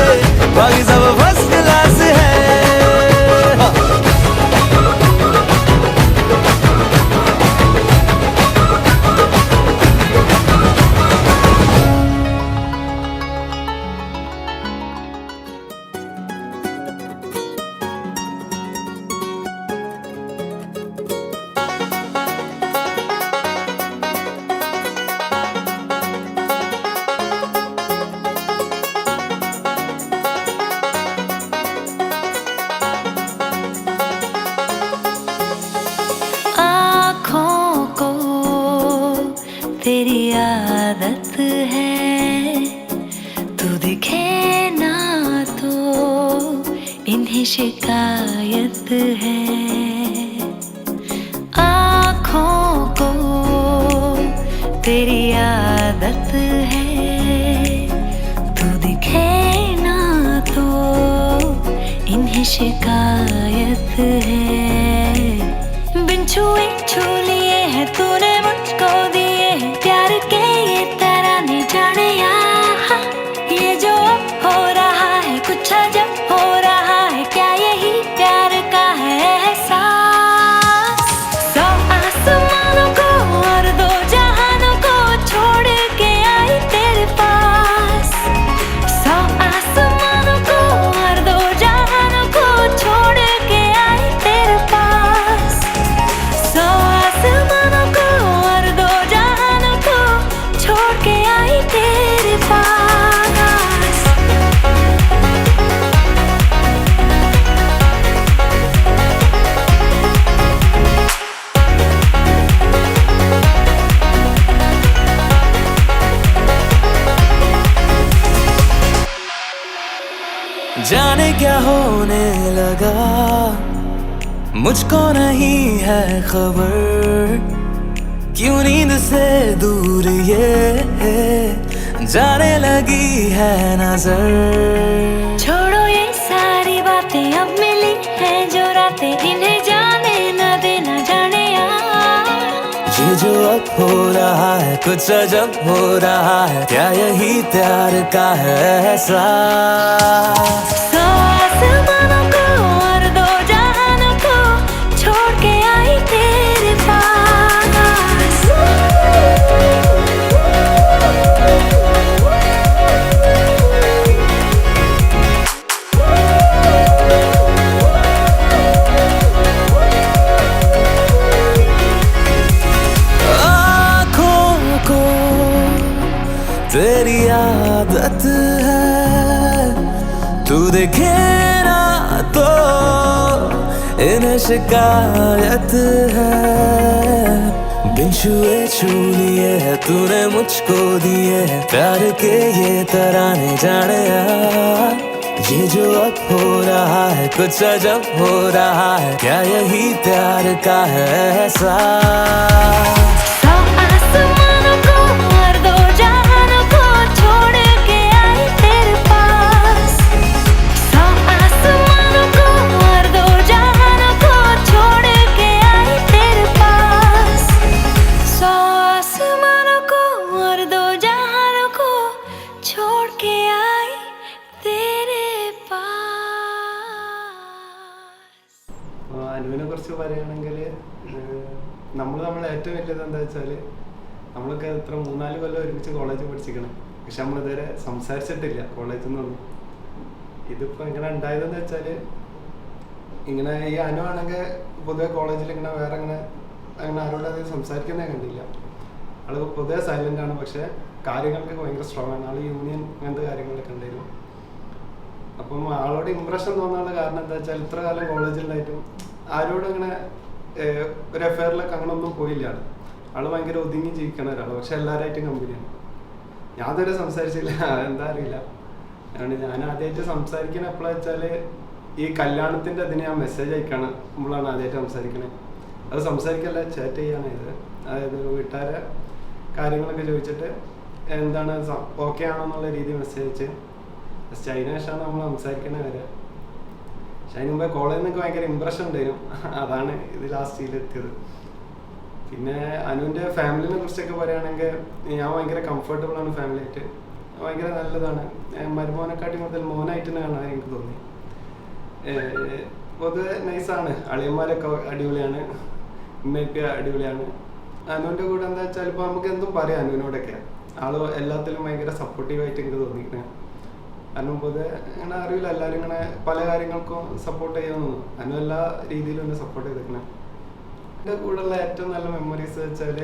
बाकी सब फर्स्ट क्लास है। तेरी आदत है, तू दिखे ना तो इन्हें शिकायत है। आँखों को तेरी आदत है, तू दिखे ना तो इन्हें शिकायत है। बिन छुए छू लिए है तूने मुझको दिए हैं प्यार के ये तराने जाने यहाँ। ये जो हो रहा है कुछ अजब हो रहा है, क्या यही प्यार का है एहसास। सौ आसमानों को और दो जहानों को छोड़ के आई तेरे पास। सौ आसमानों को और दो जहानों को छोड़ के आई तेरे पास। सौ आसमानों को जाने क्या होने लगा मुझको नहीं है खबर, क्यों नींद से दूर ये जाने लगी है नजर। छोड़ो ये सारी बातें, अब मिली है जो रातें, इन्हें जाने न देना जाने यार। ये जो अब हो रहा है कुछ अजब हो रहा है, क्या यही प्यार का है एहसास। सौ आसमानों को और दो जहानों को छोड़ के आई तेरे पास। आँखों को तेरी आदत है, तू देखे ना तो इन्हें शिकायत है। बिन छुए छू लिए है तूने मुझको दिए है प्यार के ये तराने जाने यार। ये जो अब हो रहा है कुछ अजब हो रहा है, क्या यही प्यार का है एहसास। सौ आसमानों को और दो जहानों को छोड़ के आई तेरे पास। सौ आसमानों को और दो जहानों को छोड़ के आई तेरे पास। सौ आसमानों को और दो जहानों को छोड़ के आई तेरे पास। അനുവിനെ കുറിച്ച് പറയുകയാണെങ്കിൽ നമ്മൾ ഏറ്റവും വലിയത് എന്താ വെച്ചാൽ നമ്മളൊക്കെ എത്ര 3-4 കൊല്ലം ഒരുമിച്ച് കോളേജിൽ പഠിച്ചിരിക്കണം, പക്ഷെ നമ്മളിതുവരെ സംസാരിച്ചിട്ടില്ല കോളേജിൽ നിന്നൊന്നും. ഇതിപ്പോൾ ഇങ്ങനെ ഉണ്ടായതെന്ന് വെച്ചാൽ ഇങ്ങനെ ഈ അനു ആണെങ്കിൽ പൊതുവെ കോളേജിൽ ഇങ്ങനെ വേറെ അങ്ങനെ ആരോടും അധികം സംസാരിക്കുന്നേ കണ്ടില്ല. ആൾ പൊതുവെ സൈലൻ്റ് ആണ്, പക്ഷേ കാര്യങ്ങൾക്ക് ഭയങ്കര സ്ട്രോങ് ആണ്. ആൾ യൂണിയൻ അങ്ങനത്തെ കാര്യങ്ങളൊക്കെ ഉണ്ടായിരുന്നു. അപ്പം ആളോട് ഇമ്പ്രഷൻ തോന്നാനുള്ള കാരണം എന്താ വെച്ചാൽ ഇത്ര കാലം കോളേജിലായിട്ടും ആരോടും ഇങ്ങനെ ഒരു അഫെയറിലൊക്കെ അങ്ങനെ ഒന്നും പോയില്ല. ആള് ഭയങ്കര ഒതുങ്ങി ജീവിക്കണ ഒരാൾ, പക്ഷെ എല്ലാവരായിട്ടും കമ്പനിയാണ്. ഞാൻ ഇതുവരെ സംസാരിച്ചില്ല, എന്താ അറിയില്ല. അതുകൊണ്ട് ഞാൻ ആദ്യമായിട്ട് സംസാരിക്കണ എപ്പോഴാന്ന് വെച്ചാൽ ഈ കല്യാണത്തിൻ്റെ അതിന് ഞാൻ മെസ്സേജ് അയക്കുമ്പോഴാണ് ആദ്യമായിട്ട് സംസാരിക്കണേ. അത് സംസാരിക്കല്ല, ചാറ്റ് ചെയ്യാണ് ഇത്. അതായത് വീട്ടുകാരെ കാര്യങ്ങളൊക്കെ ചോദിച്ചിട്ട് എന്താണ് ഓക്കെ ആണോ എന്നുള്ള രീതിയിൽ മെസ്സേജ് അയച്ച് ജസ്റ്റ് അതിന് ശേഷമാണ് നമ്മൾ സംസാരിക്കണ വരെ. പക്ഷെ അതിന് മുമ്പേ കോളേജിൽ നിന്നൊക്കെ ഭയങ്കര ഇമ്പ്രഷൻ ഉണ്ടായിരുന്നു. അതാണ് ഇത് ലാസ്റ്റിലെത്തിയത്. പിന്നെ അനുവിൻ്റെ ഫാമിലിനെ കുറിച്ചൊക്കെ പറയുകയാണെങ്കിൽ ഞാൻ ഭയങ്കര കംഫർട്ടബിൾ ആണ് ഫാമിലിയായിട്ട്. ഭയങ്കര നല്ലതാണ്. മരുമോനെക്കാട്ടി മുതൽ മോനായിട്ട് തന്നെ കാണാൻ എനിക്ക് തോന്നി. പൊതുവെ നൈസാണ്. അളിയന്മാരൊക്കെ അടിപൊളിയാണ്, ഉമ്മയൊക്കെ അടിപൊളിയാണ്. അനുവിൻ്റെ കൂടെ എന്താ വെച്ചാൽ ഇപ്പോൾ നമുക്ക് എന്തും പറയാം അനുവിനോടൊക്കെ. ആള് എല്ലാത്തിലും ഭയങ്കര സപ്പോർട്ടീവായിട്ട് എനിക്ക് തോന്നിയിരിക്കുന്നത്. കാരണം പൊതുവെ അങ്ങനെ അറിയില്ല, എല്ലാവരും ഇങ്ങനെ പല കാര്യങ്ങൾക്കും സപ്പോർട്ട് ചെയ്യാമെന്ന്. അനു എല്ലാ രീതിയിലും എന്നെ സപ്പോർട്ട് ചെയ്തിരിക്കണേ. എൻ്റെ കൂടെയുള്ള ഏറ്റവും നല്ല മെമ്മറീസ് വെച്ചാൽ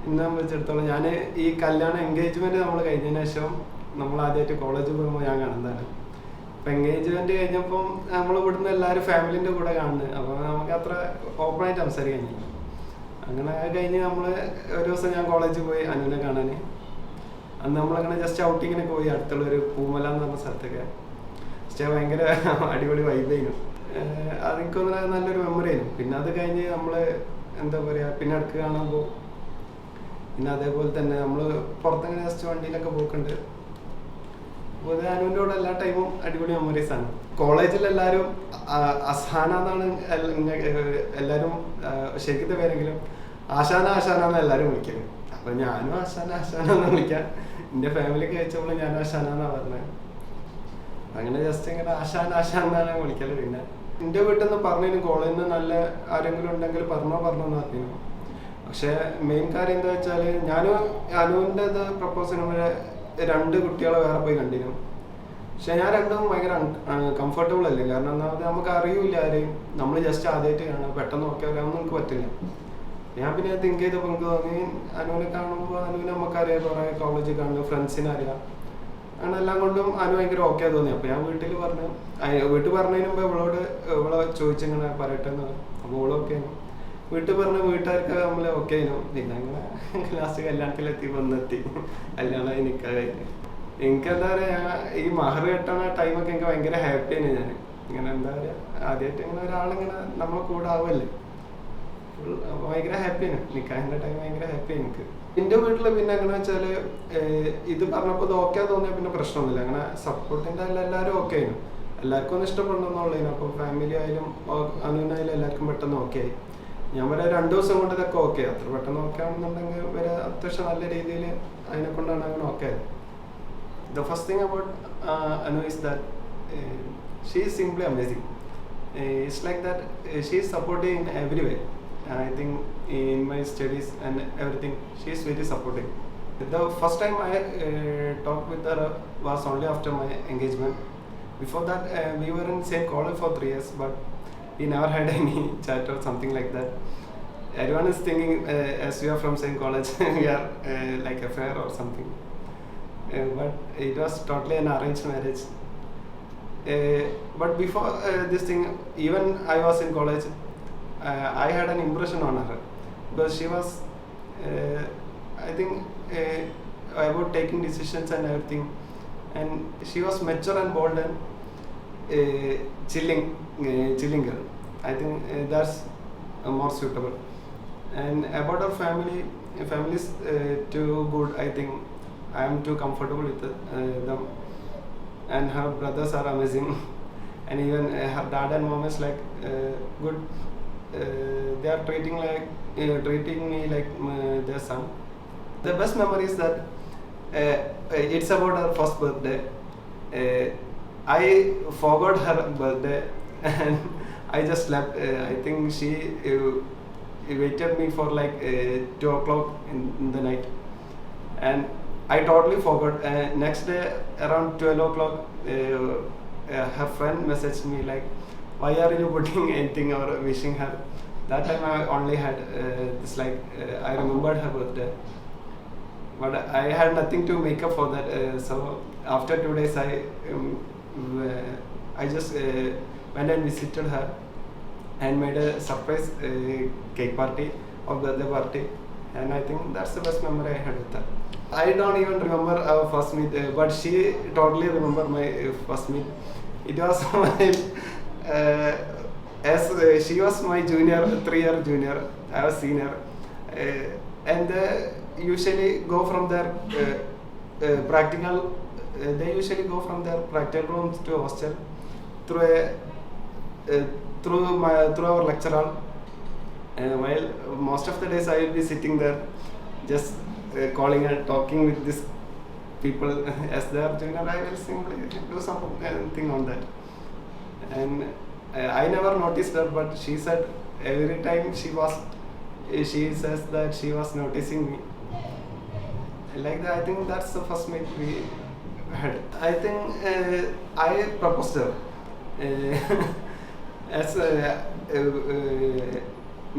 ഇന്നെ വെച്ചെടുത്തോളം ഞാൻ ഈ കല്യാണം എൻഗേജ്മെൻറ്റ് നമ്മൾ കഴിഞ്ഞതിന് ശേഷം നമ്മൾ ആദ്യമായിട്ട് കോളേജിൽ പോകുമ്പോൾ ഞാൻ കാണുന്നതാണ്. അപ്പം എൻഗേജ്മെൻറ്റ് കഴിഞ്ഞപ്പം നമ്മൾ ഇവിടുന്ന് എല്ലാവരും ഫാമിലിൻ്റെ കൂടെ കാണുന്നത്. അപ്പോൾ നമുക്ക് അത്ര ഓപ്പണായിട്ട് സംസാരിക്കാൻ കഴിയും. അങ്ങനെ കഴിഞ്ഞ് നമ്മൾ ഒരു ദിവസം ഞാൻ കോളേജിൽ പോയി അനുവിനെ കാണാൻ. അന്ന് നമ്മളങ്ങനെ ജസ്റ്റ് ഔട്ടിങ്ങിനൊക്കെ പോയി അടുത്തുള്ളൊരു പൂമല എന്ന് പറഞ്ഞ സ്ഥലത്തൊക്കെ. പക്ഷേ ഭയങ്കര അടിപൊളി വൈബായിരുന്നു. അതെനിക്കൊന്നും നല്ലൊരു മെമ്മറി ആയിരുന്നു. പിന്നെ അത് കഴിഞ്ഞ് നമ്മൾ എന്താ പറയുക, പിന്നെ അടുക്ക് കാണുമ്പോൾ പിന്നെ അതേപോലെ തന്നെ നമ്മൾ പുറത്തങ്ങനെ ജസ്റ്റ് വണ്ടിയിലൊക്കെ പോക്കുണ്ട്. പൊതുവെ അനുവിൻ്റെ കൂടെ എല്ലാ ടൈമും അടിപൊളി മെമ്മറീസാണ്. കോളേജിലെല്ലാവരും അസാന എന്നാണ് എല്ലാവരും ശരിക്കത്തെ പേരെങ്കിലും ആശാന ആശാനാന്ന് എല്ലാവരും വിളിക്കുന്നത്. അപ്പം ഞാനും ആശാന ആശാനാന്ന് വിളിക്കാം. എൻ്റെ ഫാമിലിക്ക് കഴിച്ചപ്പോൾ ഞാൻ ആശാന എന്നാണ് പറഞ്ഞത്. അങ്ങനെ ജസ്റ്റ് ഇങ്ങനെ ആശാൻ ആശാൻ എന്നാണ് വിളിക്കല്. പിന്നെ എൻ്റെ വീട്ടിൽ നിന്ന് പറഞ്ഞു കോളേജിൽ നിന്ന് നല്ല ആരെങ്കിലും ഉണ്ടെങ്കിൽ പറഞ്ഞോ എന്ന് പറഞ്ഞു. പക്ഷേ മെയിൻ കാര്യം എന്താ വെച്ചാൽ ഞാൻ അനുവിൻ്റെ ഇത് പ്രപ്പോസിന് വരെ 2 കുട്ടികളെ വേറെ പോയി കണ്ടിരുന്നു. പക്ഷെ ഞാൻ രണ്ടും ഭയങ്കര കംഫർട്ടബിൾ അല്ലേ. കാരണം ഒന്നാമത് നമുക്ക് അറിയില്ല ആരെയും, നമ്മൾ ജസ്റ്റ് ആദ്യമായിട്ട് കാണാം, പെട്ടെന്ന് നോക്കിയാൽ വരാമെന്ന് നമുക്ക് പറ്റില്ല. ഞാൻ പിന്നെ തിങ്ക് ചെയ്തപ്പോൾ എനിക്ക് തോന്നി അനുവിനെ കാണുമ്പോൾ അനുവിനെ നമുക്കറിയാം, കുറേ കോളേജിൽ കാണുന്നു, ഫ്രണ്ട്സിനെ അറിയാം. അങ്ങനെ എല്ലാം കൊണ്ടും അനു ഭയങ്കര ഓക്കെ തോന്നി. അപ്പോൾ ഞാൻ വീട്ടിൽ പറഞ്ഞു. വീട്ടിൽ പറഞ്ഞതിന് മുമ്പ് ഇവളെ ചോദിച്ചിങ്ങനെ പറയട്ടെ എന്ന്. അപ്പോൾ ഇവളൊക്കെ വീട്ടിൽ പറഞ്ഞ വീട്ടുകാർക്ക് നമ്മൾ ഓക്കെ ആയിരുന്നു. പിന്നെ അങ്ങനെ ലാസ്റ്റ് കല്യാണത്തിലെത്തി വന്നെത്തി. കല്യാണം നിൽക്കാൻ കഴിഞ്ഞു. എനിക്ക് എന്താ പറയാ, ഈ മഹർ കെട്ടണ ടൈമൊക്കെ എനിക്ക് ഭയങ്കര ഹാപ്പിയാണ്. ഞാൻ ഇങ്ങനെ എന്താ പറയാ, ആദ്യമായിട്ട് ഇങ്ങനെ ഒരാളിങ്ങനെ നമ്മളെ കൂടെ ആവുമല്ലേ, ഭയങ്കര ഹാപ്പിയാണ്. നിക്കാഹിന്റെ ടൈം ഭയങ്കര ഹാപ്പിയാണ് എനിക്ക്. എൻ്റെ വീട്ടിൽ പിന്നെ എങ്ങനെ വെച്ചാല് ഇത് പറഞ്ഞപ്പോൾ ഇത് ഓക്കെ തോന്നിയാൽ പിന്നെ പ്രശ്നമൊന്നുമില്ല. അങ്ങനെ സപ്പോർട്ടിൻ്റെ എല്ലാവരും ഓക്കെ ആയിരുന്നു, എല്ലാവർക്കും ഒന്ന് ഇഷ്ടപ്പെടണമെന്നുള്ളതിന്. അപ്പോൾ ഫാമിലി ആയാലും അനുവിനായാലും എല്ലാവർക്കും പെട്ടെന്ന് ഓക്കെ ആയി. ഞാൻ വരെ 2 ദിവസം കൊണ്ട് ഇതൊക്കെ ഓക്കെ. അത്ര പെട്ടെന്ന് ഓക്കെ ആണെന്നുണ്ടെങ്കിൽ വരെ അത്യാവശ്യം നല്ല രീതിയിൽ അതിനെ കൊണ്ടാണ് അങ്ങനെ ഓക്കെ ആയത്. The first thing about Anu is that she is simply amazing. It's like that she is supportive in every way. I think in my studies and everything she is very supportive. The first time I talked with her was only after my engagement. Before that we were in same college for 3 years, but we never had any chat or something like that. Everyone is thinking as we are from same college we are like affair or something. But it was totally an arranged marriage. But before this thing, even I was in college, I had an impression on her because she was, I think, about taking decisions and everything, and she was mature and bold and chilling girl. I think that's more suitable. And about her family is too good. I think I am too comfortable with them, and her brothers are amazing, and even her dad and mom is like good. They are treating me like their son. The best memory is that it's about her first birthday. I forgot her birthday and I just slept. I think she waited me for like 2 o'clock in the night, and I totally forgot. Next day around 12 o'clock, her friend messaged me like, why are you putting anything or wishing her? That time I only had this like, I remembered her birthday, but I had nothing to make up for that. So after 2 days I just went and visited her and made a surprise cake party or birthday party, and I think that's the best memory I had with her. I don't even remember our first meet, but she totally remembered my first meet. It was as she was my junior, 3-year junior, I was senior, and they usually go from their practical. They usually go from their practical rooms to hostel through our lecture hall. While most of the days I will be sitting there, just calling and talking with these people as their junior. I will simply do something on that, and I never noticed her, but she said every time she says that she was noticing me like that. I think that's the first meet we had. I think I proposed her as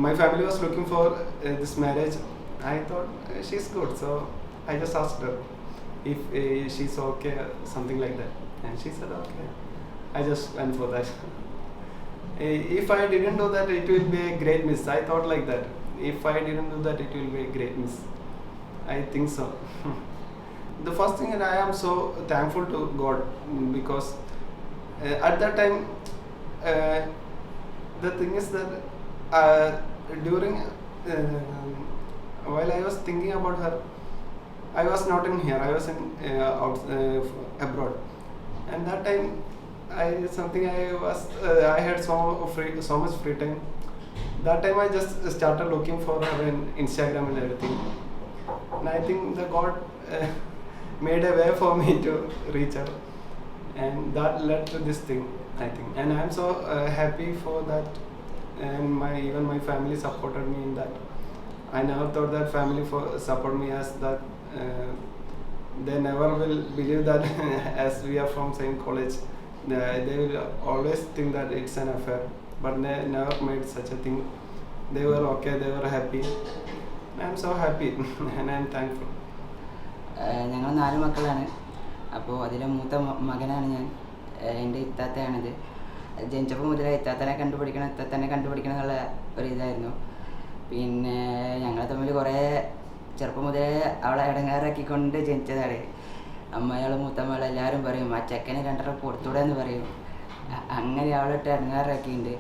my family was looking for this marriage. I thought she's good, so I just asked her if she's okay, something like that, and she said okay. I just went for that. If I didn't do that, it will be a great miss. I thought like that. If I didn't do that, it will be a great miss. I think so. The first thing, and I am so thankful to God, because at that time, the thing is that during while I was thinking about her, I was not in here. I was in abroad, and that time I had so much free time. That time I just started looking for her in Instagram and everything, and I think the God made a way for me to reach her, and that led to this thing, I think. And I am so happy for that, and even my family supported me in that. I never thought that family support me as that. They never will believe that as we are from same college. They will always think that it's an affair, but they never made such a thing. They were okay, they were happy. I am so happy and I am thankful. ഞങ്ങൾ 4 മക്കളാണ്. അപ്പോൾ അതിലെ മൂത്ത മകനാണ് ഞാൻ. എൻ്റെ ഇത്താത്തയാണിത്. ജനിച്ചപ്പോൾ മുതലേ ഇത്താത്തനെ കണ്ടുപിടിക്കണം എന്നുള്ള ഒരു ഇതായിരുന്നു. പിന്നെ ഞങ്ങൾ തമ്മിൽ കുറേ ചെറുപ്പം മുതലേ അവളെ ഇടങ്ങേറാക്കിക്കൊണ്ട് ജനിച്ചതാണ്. അമ്മയാളും മൂത്തമ്മയാളും എല്ലാവരും പറയും ആ ചെക്കനെ 2 കൊടുത്തൂടെ എന്ന് പറയും. അങ്ങനെ അവളിട്ട് ഇറങ്ങാറാക്കിയിട്ടുണ്ട്.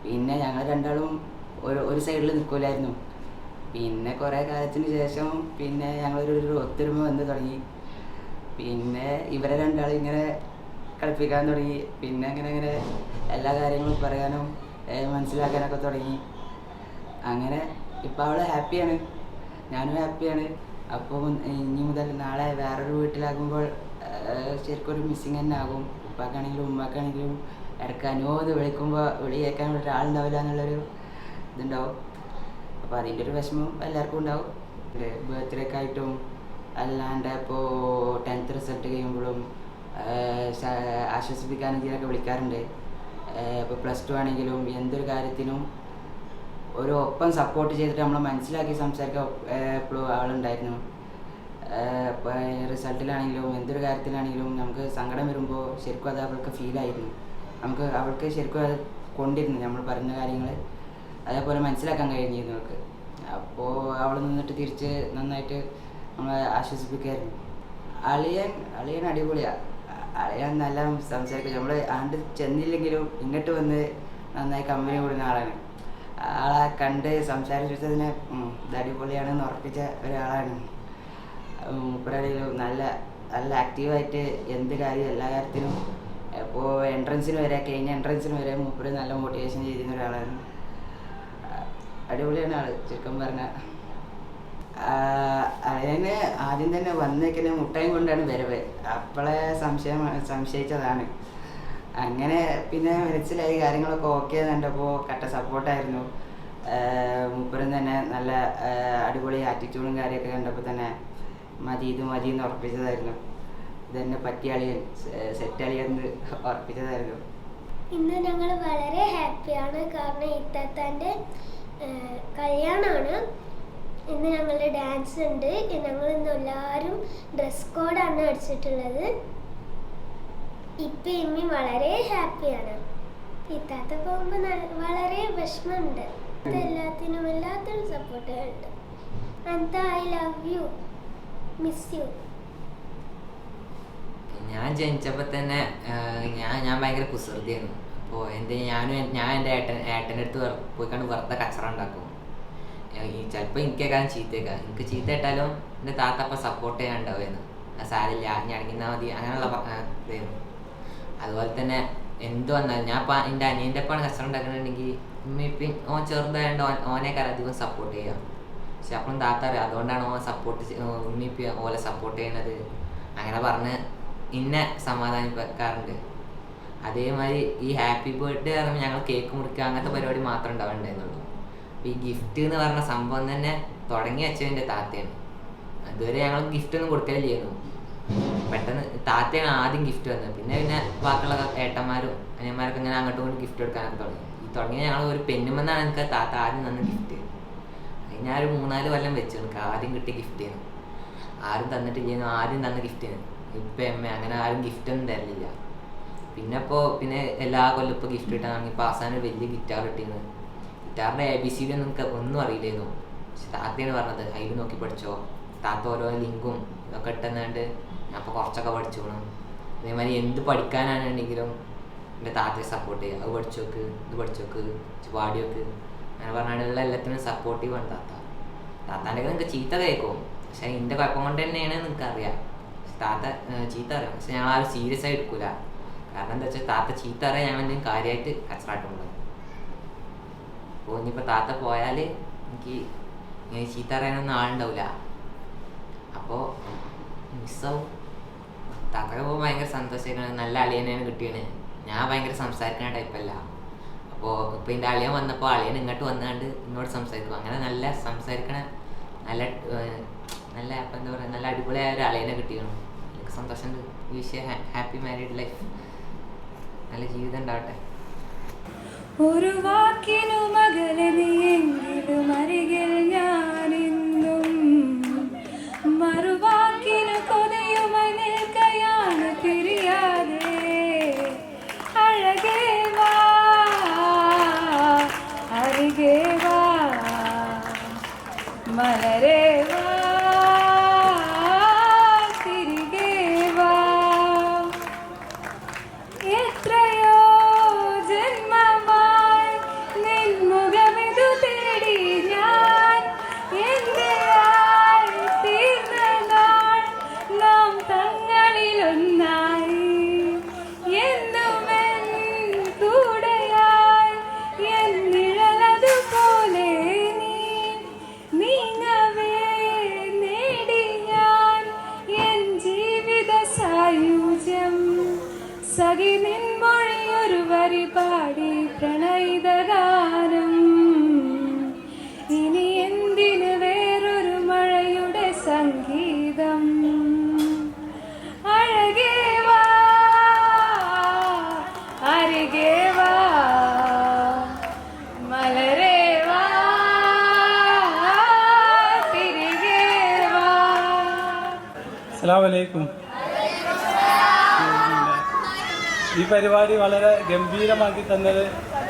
പിന്നെ ഞങ്ങൾ രണ്ടാളും ഒരു സൈഡിൽ നിൽക്കില്ലായിരുന്നു. പിന്നെ കുറേ കാലത്തിന് ശേഷം പിന്നെ ഞങ്ങളൊരു ഒത്തൊരുമ വന്ന് തുടങ്ങി. പിന്നെ ഇവരെ രണ്ടാളും ഇങ്ങനെ കളിപ്പിക്കാൻ തുടങ്ങി. പിന്നെ അങ്ങനെ എല്ലാ കാര്യങ്ങളും പറയാനും മനസ്സിലാക്കാനൊക്കെ തുടങ്ങി. അങ്ങനെ ഇപ്പോൾ അവൾ ഹാപ്പിയാണ്, ഞാനും ഹാപ്പിയാണ്. അപ്പോൾ ഇനി മുതൽ നാളെ വേറൊരു വീട്ടിലാകുമ്പോൾ ശരിക്കും ഒരു മിസ്സിങ് തന്നെ ആകും. ഉപ്പാക്കാണെങ്കിലും ഉമ്മാക്കാണെങ്കിലും ഇടയ്ക്ക് അനുഭവം വിളിക്കുമ്പോൾ വിളി കേൾക്കാൻ ഒരാളുണ്ടാവില്ല എന്നുള്ളൊരു ഇതുണ്ടാവും. അപ്പോൾ അതിൻ്റെ ഒരു വിഷമം എല്ലാവർക്കും ഉണ്ടാവും. ബർത്ത്ഡേക്ക് ആയിട്ടും അല്ലാണ്ട് ഇപ്പോൾ 10th റിസൾട്ട് കഴിയുമ്പോഴും ആശ്വസിപ്പിക്കാനും ഇതിനൊക്കെ വിളിക്കാറുണ്ട്. ഇപ്പോൾ +2 ആണെങ്കിലും എന്തൊരു കാര്യത്തിനും ഒരു ഒപ്പം സപ്പോർട്ട് ചെയ്തിട്ട് നമ്മളെ മനസ്സിലാക്കി സംസാരിക്കാൻ എപ്പോഴും ആളുണ്ടായിരുന്നു. ഇപ്പോൾ റിസൾട്ടിലാണെങ്കിലും എന്തൊരു കാര്യത്തിലാണെങ്കിലും നമുക്ക് സങ്കടം വരുമ്പോൾ ശരിക്കും അത് അവൾക്ക് ഫീലായിരുന്നു. അവൾക്ക് ശരിക്കും അത് കൊണ്ടിരുന്നു നമ്മൾ പറഞ്ഞ കാര്യങ്ങൾ അതേപോലെ മനസ്സിലാക്കാൻ കഴിഞ്ഞിരുന്നു അവൾക്ക്. അപ്പോൾ അവൾ നിന്നിട്ട് തിരിച്ച് നന്നായിട്ട് നമ്മളെ ആശ്വസിപ്പിക്കായിരുന്നു. അളിയൻ അടിപൊളിയാണ്. അളിയൻ നല്ല സംസാരിക്കും. നമ്മൾ ആണ്ട് ചെന്നില്ലെങ്കിലും ഇങ്ങോട്ട് വന്ന് നന്നായി കമ്പനി കൂടുന്ന ആളാണ്. ആളെ കണ്ട് സംസാരിച്ചതിന് ഇത് അടിപൊളിയാണെന്ന് ഉറപ്പിച്ച ഒരാളാണ്. മൂപ്പരാണെങ്കിലും നല്ല ആക്റ്റീവായിട്ട് എന്ത് കാര്യം എല്ലാ കാര്യത്തിനും ഇപ്പോൾ കഴിഞ്ഞ എൻട്രൻസിന് വരെ മൂപ്പര് നല്ല മോട്ടിവേഷൻ ചെയ്യുന്ന ഒരാളാണ്. അടിപൊളിയാണ് ആള് ചുരുക്കം പറഞ്ഞാൽ. അതിന് ആദ്യം തന്നെ വന്നേക്കുന്ന മുട്ടായും കൊണ്ടാണ് വരവ്. അപ്പോളെ സംശയിച്ചതാണ്. അങ്ങനെ പിന്നെ മനസ്സിലായി കാര്യങ്ങളൊക്കെ ഓക്കെ കണ്ടപ്പോൾ കട്ട സപ്പോർട്ടായിരുന്നു. മൂപ്പരും തന്നെ നല്ല അടിപൊളി ആറ്റിറ്റ്യൂഡും കാര്യമൊക്കെ കണ്ടപ്പോൾ തന്നെ മതിയെന്ന് ഉറപ്പിച്ചതായിരുന്നു. ഇതെന്നെ പറ്റിയ അളിയൻ സെറ്റ് അളിയെന്ന് ഉറപ്പിച്ചതായിരുന്നു. ഇന്ന് ഞങ്ങൾ വളരെ ഹാപ്പിയാണ്. കാരണം ഇത്താത്താൻ്റെ കല്യാണമാണ്. ഇന്ന് ഞങ്ങളുടെ ഡാൻസ് ഉണ്ട്. ഞങ്ങൾ ഇന്ന് എല്ലാവരും ഡ്രസ് കോഡാണ് അടിച്ചിട്ടുള്ളത്. ഇപ്പം ഇമ്മി വളരെ ഹാപ്പിയാണ്. ഇത്താത്ത പോകുമ്പോൾ വളരെ വിഷമമുണ്ട്. എല്ലാത്തിനും സപ്പോർട്ടുകളുണ്ട്. അന്ത I love you, miss you. ഞാൻ ജനിച്ചപ്പോൾ തന്നെ ഞാൻ ഭയങ്കര കുസൃതിയായിരുന്നു. അപ്പോൾ ഞാൻ എൻ്റെ ഏട്ടൻ്റെ അടുത്ത് പോയിക്കാണ്ട് വെറുതെ കച്ചറ ഉണ്ടാക്കും. ചിലപ്പോൾ എനിക്കേക്കാൻ ചീത്തയേക്കാം. എനിക്ക് ചീത്ത ഇട്ടാലും എൻ്റെ താത്ത അപ്പം സപ്പോർട്ട് ചെയ്യാനുണ്ടാവുമായിരുന്നു. സാരില്ല, ഞാൻ അടങ്ങിന്നാൽ മതി, അങ്ങനെയുള്ള ഇതായിരുന്നു. അതുപോലെ തന്നെ എന്ത് വന്നാലും ഞാൻ ഇപ്പം എൻ്റെ അനിയൻ്റെ ഒപ്പമാണ് കച്ചറ ഉണ്ടാക്കുന്നുണ്ടെങ്കിൽ ഇപ്പം ഓൻ ചെറുതായതുകൊണ്ട് ഓനേക്കാൾ അധികം സപ്പോർട്ട് ചെയ്യുക. പക്ഷെ അപ്പോഴും താത്ത അറിയാം, അതുകൊണ്ടാണ് ഓൻ ഉമ്മിപ്പം ഓലെ സപ്പോർട്ട് ചെയ്യണത്. അങ്ങനെ പറഞ്ഞ് ഇന്നെ സമാധാനിക്കാറുണ്ട്. അതേമാതിരി ഈ ഹാപ്പി ബർത്ത്ഡേ പറയുമ്പോൾ ഞങ്ങൾ കേക്ക് മുറിക്കുക അങ്ങനത്തെ പരിപാടി മാത്രമേ ഉണ്ടാവുന്നുണ്ടായിരുന്നുള്ളൂ. അപ്പോൾ ഈ ഗിഫ്റ്റ് എന്ന് പറഞ്ഞ സംഭവം തന്നെ തുടങ്ങി വെച്ചതിൻ്റെ താത്തയാണ്. അതുവരെ ഞങ്ങൾ ഗിഫ്റ്റൊന്നും കൊടുക്കലില്ലായിരുന്നു. പെട്ടെന്ന് താത്തയാണ് ആദ്യം ഗിഫ്റ്റ് വന്നത്. പിന്നെ ബാക്കിയുള്ള ഏട്ടന്മാരും അനിയന്മാരൊക്കെ ഇങ്ങനെ അങ്ങോട്ടും ഇങ്ങോട്ടും ഗിഫ്റ്റ് കൊടുക്കാനൊക്കെ തുടങ്ങി ഞങ്ങൾ ഒരു പെണ്ണുമെന്നാണ് എനിക്ക് താത്ത ആദ്യം തന്ന ഗിഫ്റ്റ്. ഞാൻ ഒരു 3-4 കൊല്ലം വെച്ചു എനിക്ക് ആദ്യം കിട്ടിയ ഗിഫ്റ്റ് ചെയ്യുന്നു. ആരും തന്നിട്ടില്ലായിരുന്നു, ആദ്യം തന്ന ഗിഫ്റ്റ് ചെയ്യുന്നു. ഇപ്പം അങ്ങനെ ആരും ഗിഫ്റ്റൊന്നും തരലില്ല. പിന്നെ എല്ലാ കൊല്ലം ഇപ്പോൾ ഗിഫ്റ്റ് കിട്ടാണെങ്കിൽ ഇപ്പോൾ അവസാനം ഒരു വലിയ ഗിറ്റാർ കിട്ടിയിരുന്നു. ഗിറ്റാറിൻ്റെ ABCD ഒന്നും അറിയില്ലായിരുന്നു. പക്ഷെ താത്തയാണ് പറഞ്ഞത് അതിൽ നോക്കി പഠിച്ചോ. താത്ത ഓരോ ലിങ്കും ഇതൊക്കെ ഇട്ടെന്നുണ്ട് ഞാൻ അപ്പോൾ കുറച്ചൊക്കെ പഠിച്ചു പോകണം. അതേമാതിരി എന്ത് പഠിക്കാനാണെന്നുണ്ടെങ്കിലും എൻ്റെ താത്തയെ സപ്പോർട്ട് ചെയ്യുക. അത് പഠിച്ചോക്ക്, ഇത് പഠിച്ചോക്ക്, പാടിയോക്ക്, അങ്ങനെ പറഞ്ഞാലുള്ള എല്ലാത്തിനും സപ്പോർട്ടീവാണ് താത്ത. താത്താൻ്റെ നിങ്ങൾക്ക് ചീത്ത കേൾക്കും, പക്ഷെ എൻ്റെ കുഴപ്പം കൊണ്ട് തന്നെയാണ് നിങ്ങൾക്കറിയാം. താത്ത ചീത്ത അറിയാം, പക്ഷെ ഞങ്ങൾ ആരും സീരിയസ് ആയി എടുക്കില്ല. കാരണം എന്താ വെച്ചാൽ താത്ത ചീത്ത അറിയാൻ ഞങ്ങൾ എന്തെങ്കിലും കാര്യമായിട്ട് കച്ചറായിട്ടുണ്ടാകും. അപ്പോൾ ഇനിയിപ്പോൾ താത്ത പോയാൽ എനിക്ക് ചീത്ത അറിയാനൊന്നും ആളുണ്ടാവില്ല. അപ്പോൾ മിസ്സാവും. താത്തൊക്കെ പോകുമ്പോൾ ഭയങ്കര സന്തോഷമായിട്ടാണ്. നല്ല അളിയനെയാണ് കിട്ടിയത്. ഞാൻ ഭയങ്കര സംസാരിക്കുന്ന ടൈപ്പല്ല. അപ്പോൾ ഇപ്പോൾ എൻ്റെ അളിയൻ വന്നപ്പോൾ അളിയൻ ഇങ്ങോട്ട് വന്നുകൊണ്ട് എന്നോട് സംസാരിക്കും. അങ്ങനെ നല്ല സംസാരിക്കണ നല്ല ഇപ്പം എന്താ പറയുക നല്ല അടിപൊളിയായ ഒരു അളിയനെ കിട്ടിയാണ്. എനിക്ക് സന്തോഷമുണ്ട്. വിഷ് ഹാപ്പി മാരീഡ് ലൈഫ്, നല്ല ജീവിതം ഉണ്ടാവട്ടെ. ഒരു വാക്കിനു മകളെ നീയെങ്കിലും അരികിൽ ഞാനിന്നും മറുവാക്കിനു കൊതിയുമായി നിൽക്കയാണ് പിരിയാതെ. അഴകേ വാ അരികെ വാ മലരേ വാ തിരികെ സംഗീതം അഴകേ വാ അരികെ വാ മലരേ വാ തിരികെ വാ. അസ്സലാമു അലൈക്കും. ഈ പരിപാടി വളരെ ഗംഭീരമാക്കി തന്നത്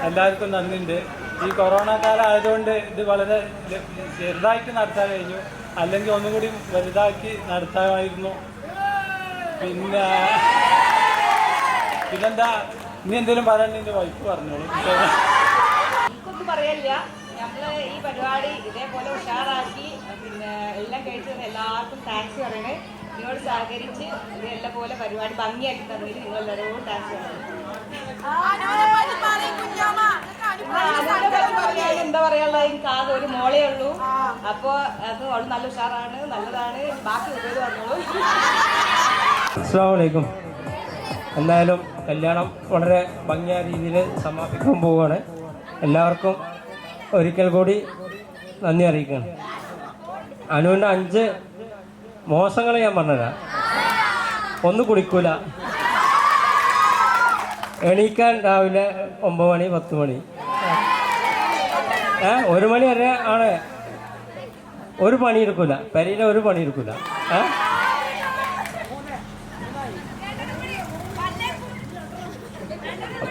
എല്ലാവർക്കും നന്ദിയുണ്ട്. ഈ കൊറോണ കാലം ആയതുകൊണ്ട് ഇത് വളരെ ചെറുതായിട്ട് നടത്താൻ കഴിഞ്ഞു, അല്ലെങ്കിൽ ഒന്നും കൂടി വലുതാക്കി നടത്താമായിരുന്നു. പിന്നെന്താ ഇനി എന്തെങ്കിലും പറയാൻ എൻ്റെ വൈഫ് പറഞ്ഞോളൂ. എനിക്കൊന്നും പറയല്ല. നമ്മൾ ഈ പരിപാടി ഇതേപോലെ ഉഷാറാക്കി പിന്നെ എല്ലാം കഴിച്ച് എല്ലാവർക്കും താങ്ക്സ് പറയണേ. നിങ്ങളോട് സഹകരിച്ച് ഇതെല്ലാം പോലെ പരിപാടി ഭംഗിയാക്കി തന്നതിന് നിങ്ങളെല്ലാവരോടും താങ്ക്സ് പറയണം. എന്താ പറയാനുള്ളത്, എനിക്ക് ആകെ ഒരു മോളേ ഉള്ളൂ. അപ്പോൾ അത് അവൾ നല്ല ഉഷാറാണ്, നല്ലതാണ്. ബാക്കി ഉപയോഗം വന്നോളൂ. അസ്സലാമു അലൈക്കും. എന്തായാലും കല്യാണം വളരെ ഭംഗിയായ രീതിയിൽ സമാപിക്കാൻ പോവുകയാണ്. എല്ലാവർക്കും ഒരിക്കൽ കൂടി നന്ദി അറിയിക്കുകയാണ്. അനുവിൻ്റെ 5 മോശങ്ങൾ ഞാൻ പറഞ്ഞുതരാം. ഒന്ന്, കുടിക്കൂല. എണീക്കാൻ രാവിലെ 9 മണി 10 മണി, 1 മണി വരെ ആണ്. ഒരു പണി എടുക്കൂല, പെരയിലെ ഒരു പണി എടുക്കൂല.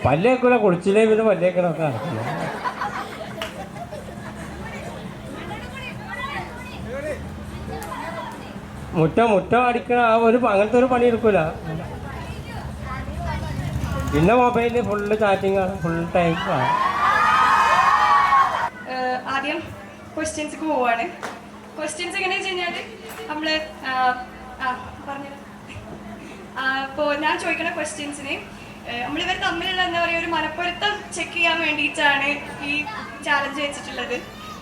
പല്ലേക്കൂല, കുളിച്ചില്ലേ പിന്നെ പല്ലേക്കണമൊക്കെ നടക്കില്ല. മുറ്റം അടിക്കണ അങ്ങനത്തെ ഒരു പണി എടുക്കൂല. പിന്നെ മൊബൈലിൽ ഫുള്ള് ചാറ്റിംഗ് ആണ്, ഫുൾ ടൈം. ആദ്യം ക്വസ്റ്റ്യൻസ് പോവാണ്. ക്വസ്റ്റ്യൻസ് എങ്ങനെയാ വെച്ച് കഴിഞ്ഞാൽ നമ്മള് പറഞ്ഞു. ഇപ്പോൾ ഞാൻ ചോദിക്കുന്ന ക്വസ്റ്റ്യൻസിന് നമ്മളിവർ തമ്മിലുള്ള എന്താ പറയുക ഒരു മനപ്പൊരുത്തം ചെക്ക് ചെയ്യാൻ വേണ്ടിയിട്ടാണ് ഈ ചാലഞ്ച് വെച്ചിട്ടുള്ളത്.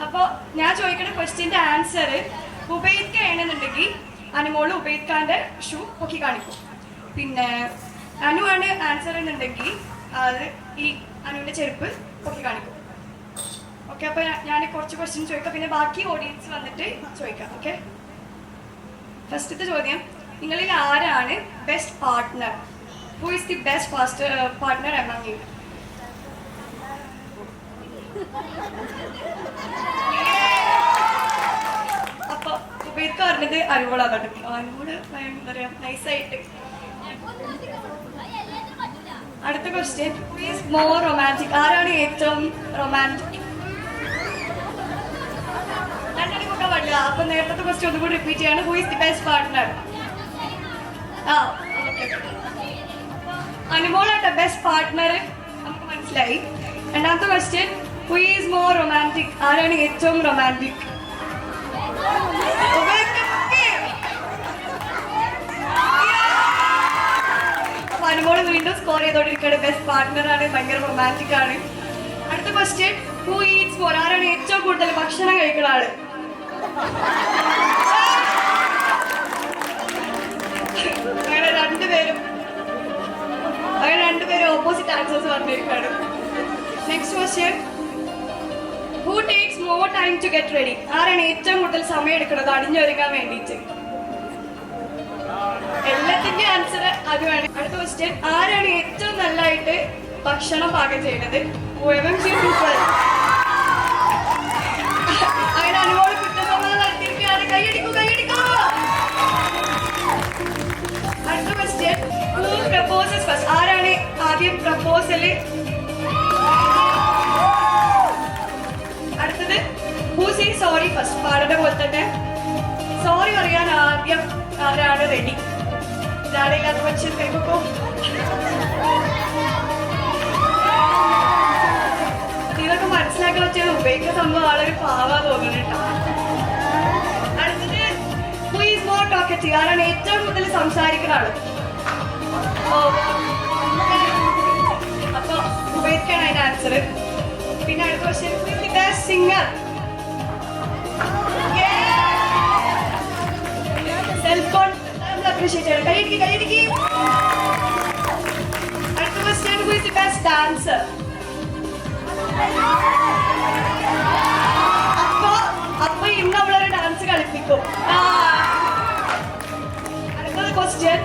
അപ്പോൾ ഞാൻ ചോദിക്കുന്ന ക്വസ്റ്റ്യൻ്റെ ആൻസർ ഉബൈദ്ക ആണെന്നുണ്ടെങ്കിൽ അനുമോള് ഉബൈദ് ഖാൻ്റെ ഷൂ പൊക്കി കാണിക്കും. പിന്നെ അനുവാണ് ആൻസർ എന്നുണ്ടെങ്കിൽ അത് ഈ അനുവിൻ്റെ ചെരുപ്പ് പൊക്കി കാണിക്കും. ഓക്കെ, അപ്പോൾ ഞാൻ കുറച്ച് ക്വസ്റ്റ്യൻ ചോദിക്കാം, പിന്നെ ബാക്കി ഓഡിയൻസ് വന്നിട്ട് ചോദിക്കാം. ഓക്കെ, ഫസ്റ്റത്തെ ചോദ്യം, നിങ്ങളിൽ ആരാണ് best partner? Who is the best partner among U? അപ്പോൾ ഉബൈദ് പറഞ്ഞത് അനുമോളാണ്. അനുമോള് എന്താ പറയുക നൈസായിട്ട്. അടുത്ത question, who is more romantic? ആരാണ് ഏറ്റവും റൊമാൻറ്റിക്? രണ്ടടി കൂട്ടാൻ പാടില്ല. അപ്പൊ നേരത്തെ ക്വസ്റ്റ്യൻ ഒന്നും കൂടി റിപ്പീറ്റ് ചെയ്യാണ്. Who is the best partner? അനുമോളാട്ടെ ബെസ്റ്റ് പാർട്ട്ണർ, നമുക്ക് മനസ്സിലായി. രണ്ടാമത്തെ question, who is more romantic? ആരാണ് ഏറ്റവും റൊമാൻറ്റിക്? അനുമോള് വീണ്ടും സ്കോർ ചെയ്തോണ്ടിരിക്കുകയാണ്. ബെസ്റ്റ് പാർട്ട്ണർ ആണ്, ഭയങ്കര റൊമാൻറ്റിക് ആണ്. അടുത്ത ക്വസ്റ്റ്യൻ, ഹു ഈറ്റ്സ് മോർ? ആരാണ് ഏറ്റവും കൂടുതൽ ഭക്ഷണം കഴിക്കുന്ന ആള്? അങ്ങനെ രണ്ടുപേരും ഓപ്പോസിറ്റ് ആൻസേഴ്സ് പറഞ്ഞിരിക്കുകയാണ്. Next question, who takes more time to get ready? ആരാണ് ഏറ്റവും കൂടുതൽ സമയം എടുക്കുന്നത് അണിഞ്ഞൊരുങ്ങാൻ വേണ്ടിയിട്ട്? എല്ലാത്തിന്റെ ആൻസർ അത് വേണം. അടുത്ത ക്വസ്റ്റ്യൻ, ആരാണ് ഏറ്റവും നല്ലതായിട്ട് ഭക്ഷണം പാകം ചെയ്യുന്നത്? അങ്ങനെ അനുഭവം കുറ്റസമ്മതം നടത്തിയിരിക്കുകയാണ്. കൈയടിക്കൂ. അടുത്ത ക്വസ്റ്റ്യൻ, ഹു പ്രപ്പോസസ് ഫസ്റ്റ്? ആരാണ് ആദ്യം പ്രപ്പോസല്? അടുത്തത്, ഹു സേ സോറി ഫസ്റ്റ്? പാടേണ്ട പോലെ തന്നെ സോറി പറയാൻ ആദ്യം ആരാണ് റെഡി? ഇതാണില്ലാത്ത പക്ഷേ കൈപ്പോ. ഇതൊക്കെ മനസ്സിലാക്കാൻ പറ്റിയത് ഉപയോഗിക്കുന്ന സംഭവം ആളൊരു പാവാ തോന്നുന്നുട്ടോ. അടുത്തത്, ഹു ഈസ് മോർ ടോക്കറ്റീവ്? ആരാണ് ഏറ്റവും കൂടുതൽ സംസാരിക്കുന്ന ആള്? അപ്പൊ ഉപയോഗിക്കാണ് അതിന്റെ ആൻസർ. പിന്നെ അടുത്ത question, who is the best singer? Self confidence appreciate ചെയ്യണം. കൈയടിക്ക്. അടുത്ത question, who is the best dancer? അപ്പൊ ഇന്ന് അവളൊരു dance കളിപ്പിക്കും. question.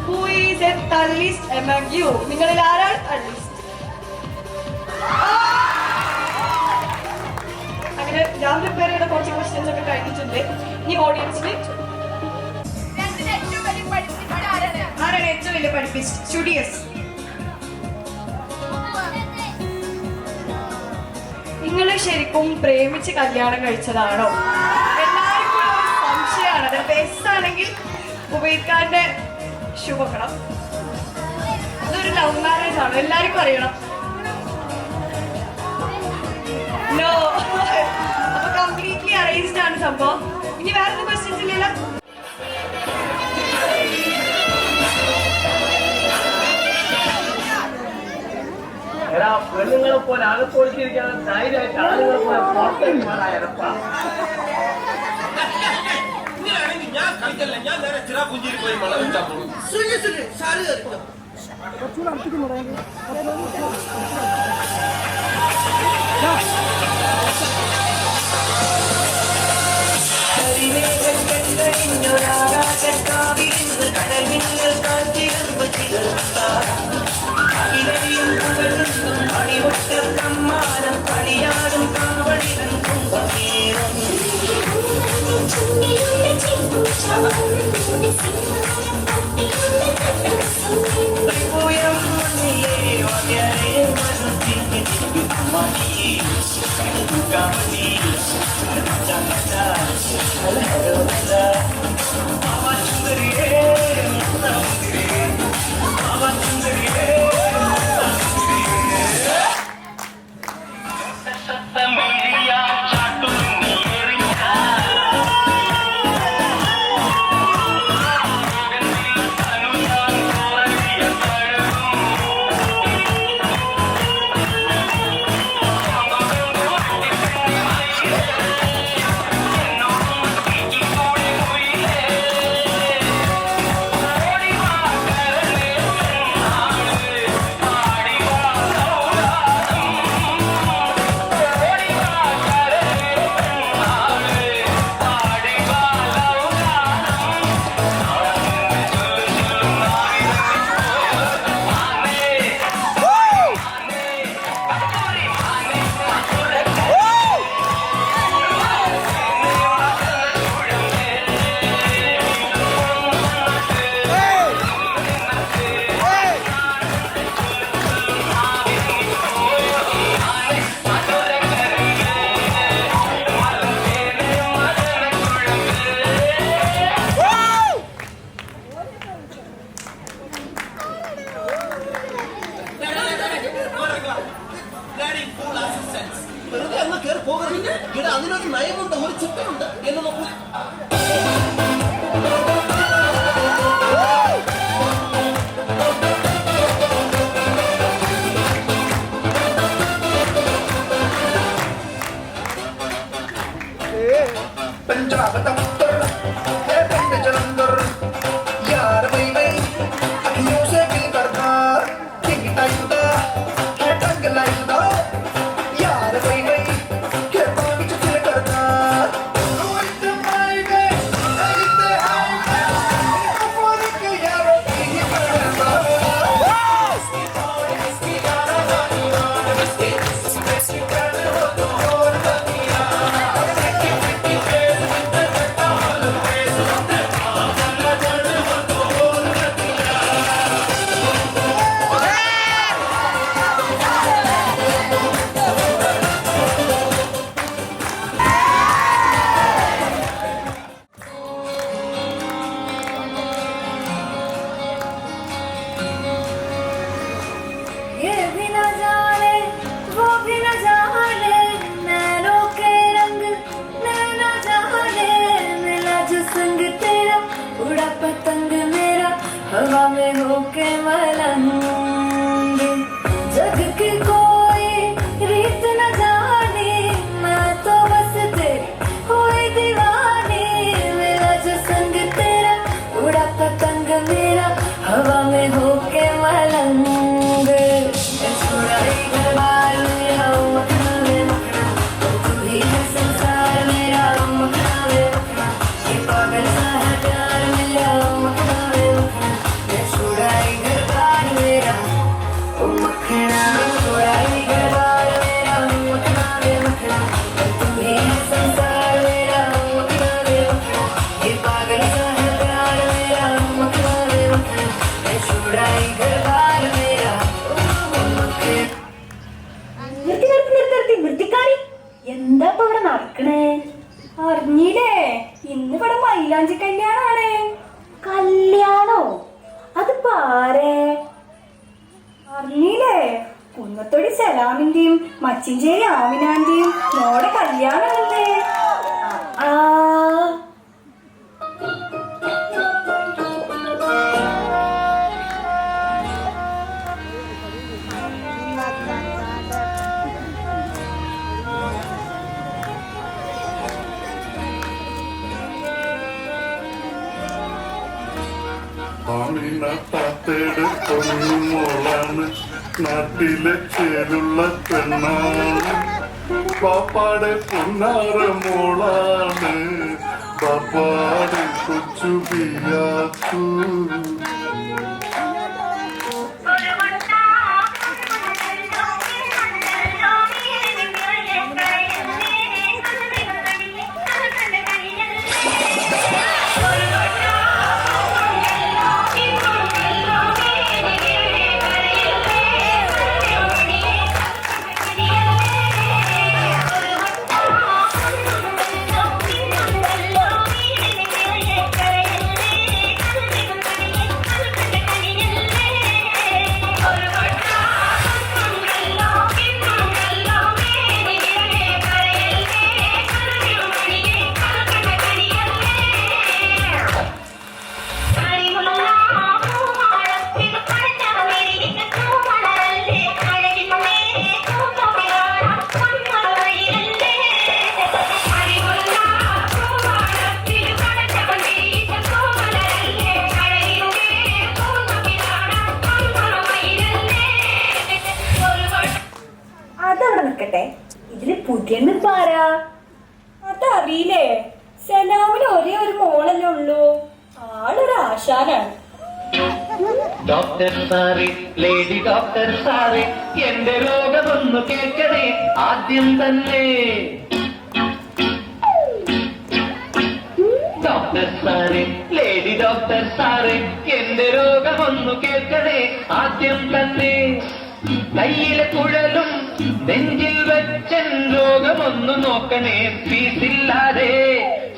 Who is a tallest among you? നിങ്ങളിൽ ആരാണ് tallest? അങ്ങനെ ഞാൻ പ്രിപ്പയർ ചെയ്ത കുറച്ച് ക്വസ്റ്റ്യൻസ് ഒക്കെ കഴിഞ്ഞിട്ടുണ്ട്. ഇനി ഓഡിയൻസിന് ആരാണ് ഏറ്റവും വലിയ പഠിപ്പിസ്റ്റ്? സ്റ്റുഡിയസ്. നിങ്ങൾ ശരിക്കും പ്രേമിച്ച് കല്യാണം കഴിച്ചതാണോ? എല്ലാവർക്കും ഒരു സംശയമാണ്. അത് ബെസ്റ്റ് ആണെങ്കിൽ ഉപയോഗിക്കാൻ്റെ ശുഭകണം. അതൊരു ലവ് മാരേജ് ആണോ? എല്ലാവർക്കും അറിയണം. നോ. അപ്പൊ കംപ്ലീറ്റ്ലി അറേഞ്ച്ഡ് ആണ് സംഭവം. ഇനി വേറെ ക്വസ്റ്റ്യൻസ് ഇല്ലല്ലോ? പെണ്ണുങ്ങളെ പോലെ അകത്തൊളിച്ചിരിക്കാതെ ധൈര്യമായിട്ട് ആളുകളെ പോലെ പുറത്തേക്ക് മാറായപ്പാ. ഞാൻ കളിക്കല്ല, ഞാൻ നേരെ ചിറാപുഞ്ചിയിൽ പോയി മഴ വെച്ചാൽ പോകും. അതിനൊരു നയമുണ്ട്, ഒരു ചിട്ടയുണ്ട് എന്ന് നോക്കൂ. पंजाब दफ्तर है पिंड जलंधर यार भाई भाई अखियों से दिल करता टिंग टाइम दा है टंग लाइफ दा यार भाई भाई के पानी च दिल करता रोइट माय वे इट हाय अफोर के यार की करता इसकी गाना गाना इसकी गाना हो तो और दुनिया पतंग मेरा हवा में होके मलंग जग की कोई रीत न जाने मैं तो बस तेरी हुई दीवानी मेरा जो संग तेरा उड़ा पतंग मेरा हवा में होके मलंग छोड़ा घर बार मेरा मखना में मखना तू ही है संसार मेरा मखना में मखना ये पागल सा है प्यार मेरा मखना में मखना സലാമിന്റെയും മച്ചിഞ്ചേരി ആമിനാന്റെയും മോടെ കല്യാണമല്ലേ? ആ ആമിനത്താത്തയുടെ പൊന്നുമോളാണ്, നാട്ടിലെ ചേലുള്ള പെണ്ണാണ്, പാപ്പാടെ പൊന്നാറ മോളാണ്, പാപ്പാടെ കൊച്ചു പിയാത്തു. ഇതില് പുതിയ പാരാ അതറിയില്ലേ? സലാമിന് ഒരേ ഒരു മോളല്ലേ ഉള്ളൂ, ആളൊരു ആശാനാണ്. ഡോക്ടർ സാറേ, ലേഡി ഡോക്ടർ സാറേ, എന്റെ രോഗമൊന്നു കേൾക്കണേ ആദ്യം തന്നെ. ഡോക്ടർ സാറേ, ലേഡി ഡോക്ടർ സാറേ, എന്റെ രോഗമൊന്നു കേൾക്കണേ ആദ്യം തന്നെ. കയ്യിലെ കുഴലും നെഞ്ചിൽ വെച്ചൻ രോഗമൊന്നു നോക്കണേ ഫീസില്ലാതെ.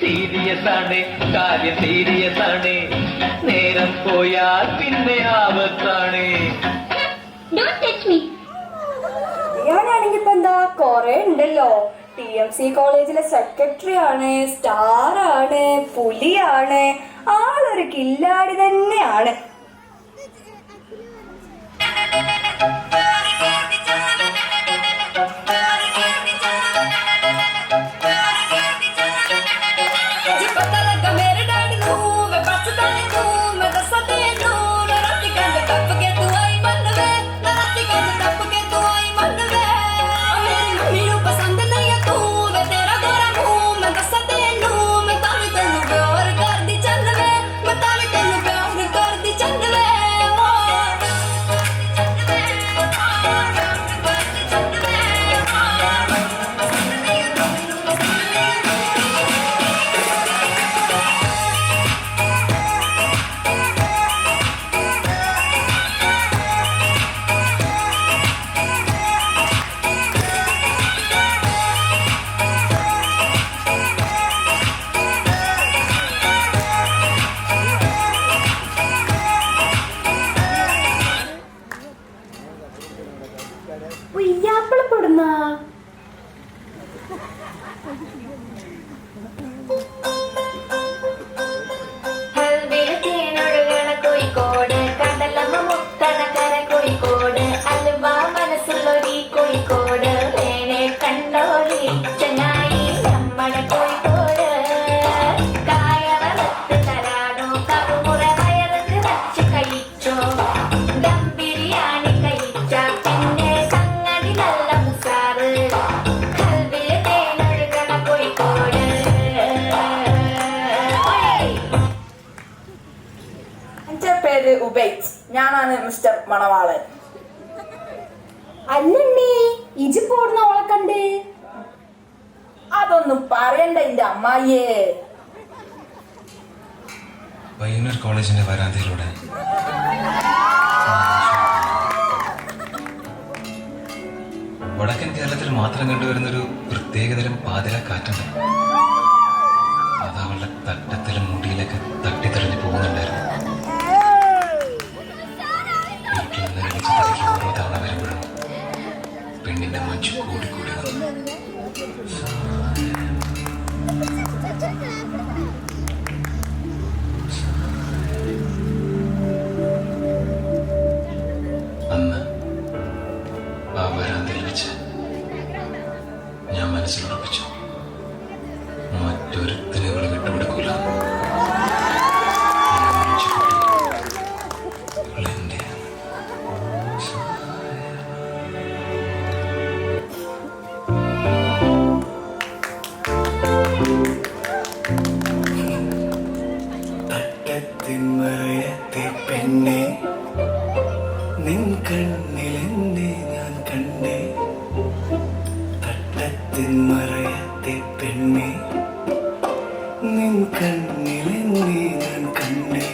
സീരിയസ് ആണ് കാര്യം, സീരിയസ് ആണ്, നേരം പോയാൽ പിന്നെ ആപത്താണ്. ഞാനാണെങ്കി ഇപ്പൊ എന്താ കൊറേ ഉണ്ടല്ലോ. TMC കോളേജിലെ സെക്രട്ടറി ആണ്, സ്റ്റാർ ആണ്, പുലിയാണ്, ആളൊരു കില്ലാടി തന്നെയാണ്. ഞാനാണ് മിസ്റ്റർ മണവാളൻ. അല്ലണ്ണി ഇജി പോടുന്ന അവളെ കണ്ട്? അതൊന്നും പറയണ്ട എന്റെ അമ്മായിയേ. പയ്യന്നൂർ കോളേജിന്റെ വരാന്തയിലൂടെ വടക്കൻ കേരളത്തിൽ മാത്രം കണ്ടുവരുന്നൊരു പ്രത്യേകതരം പാതിര കാറ്റുണ്ട്. അത് അവളുടെ തട്ടത്തിലും മുടിയിലൊക്കെ തട്ടിത്തെറിഞ്ഞു പോകുന്നുണ്ടായിരുന്നു. വീട്ടിൽ നിന്ന് ഓരോ തവണ വരുമ്പോഴും മറയത്തെ പെണ്ണെ നിൻ കണ്ണിലെന്നെ ഞാൻ കണ്ടേ തട്ടത്തിൻ മറയത്തെ പെണ്ണെ നിൻ കണ്ണിലെന്നെ ഞാൻ കണ്ടേ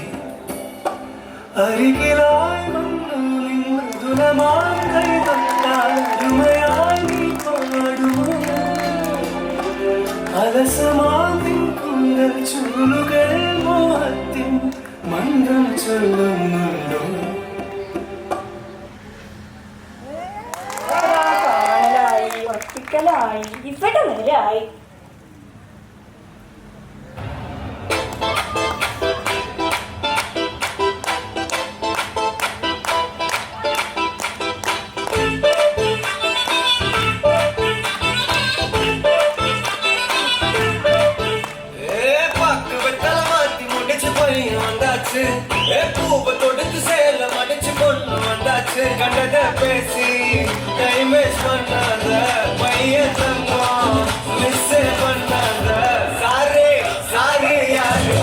അരികിലായി വന്നു നിൻ മധുരമായി കൈതൊട്ടാരുമയായി നീ പാടുമോ അലസമാതിൻ കുന്തൽ ചൂലുകൾ മോഹത്തിൻ മന്ത്രം ചൊല്ലുന്നുണ്ടോ കാണലായി ഒട്ടിക്കലായി ഇവിടെ വരെയായി. பூவை தொடுத்து சேலம் அடிச்சு கொண்டு வந்தாச்சு கண்டத பேசி டைம் வேஸ்ட் பண்ணாத பையன் தங்கம் மிஸ் பண்ணாத சாரே சாரே யாரு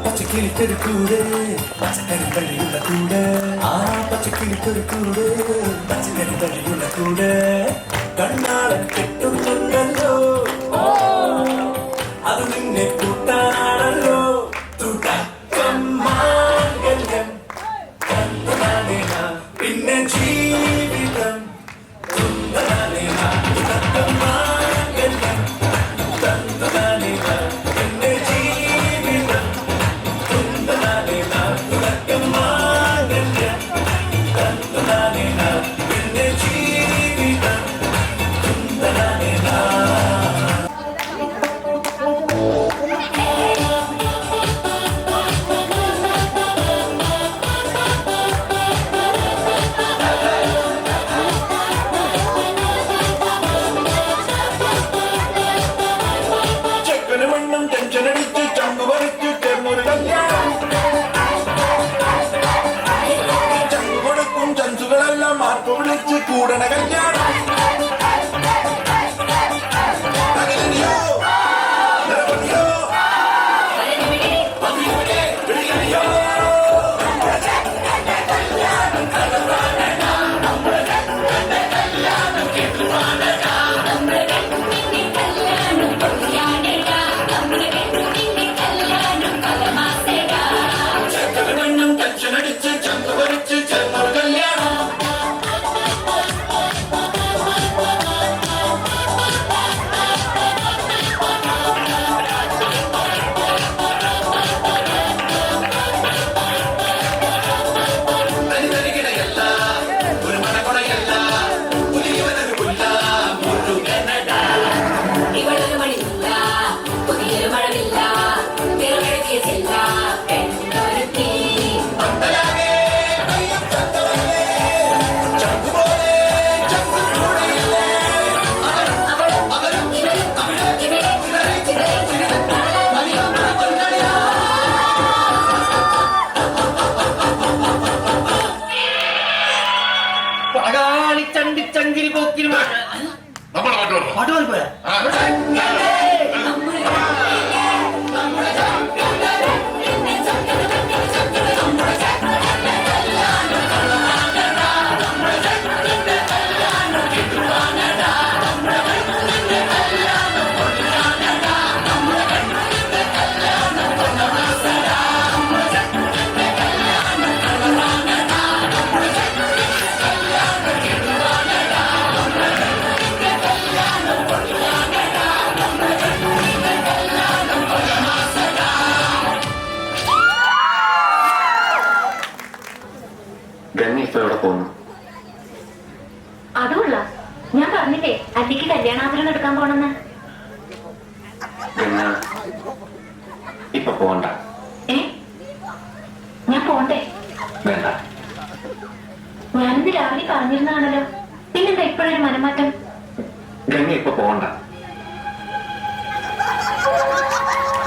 പച്ചക്കിളിക്കൊരു കൂട് പച്ചക്കറി തള്ളിയുള്ള കൂട് ആ പച്ചക്കിളിക്കൊരു കൂട് പച്ചക്കറി തള്ളിയുള്ള കൂട് കണ്ണാളൻ കെട്ടുന്നുണ്ടല്ലോ അത് നിന്നെ കൂട്ടാനാണല്ലോ തുടക്കം മാംഗല്യം പിന്നെ ജീവിതം തുടക്കം മാംഗല്യം പിന്നെ ജീവിതം കൂടണ കല്യാണം ടെൻഷനടിച്ച് ചന്ത വരച്ച് ചെന്നൊരു കല്യാണം ചങ്കിരി പോക്കിൽ പാട്ട് പോയ അതുകൊള്ള ഞാൻ പറഞ്ഞില്ലേ അല്ലിക്ക് കല്യാണാഭരണം എടുക്കാൻ പോണെന്ന്. ഇപ്പൊ പോണ്ട. ഞാൻ പോണ്ടേ? വേണ്ട. ഞാനിന്ന് രാവിലെ പറഞ്ഞിരുന്നാണല്ലോ, പിന്നെന്താ ഇപ്പോഴൊരു മനമാറ്റം? ഗംഗ ഇപ്പൊ പോകണ്ട.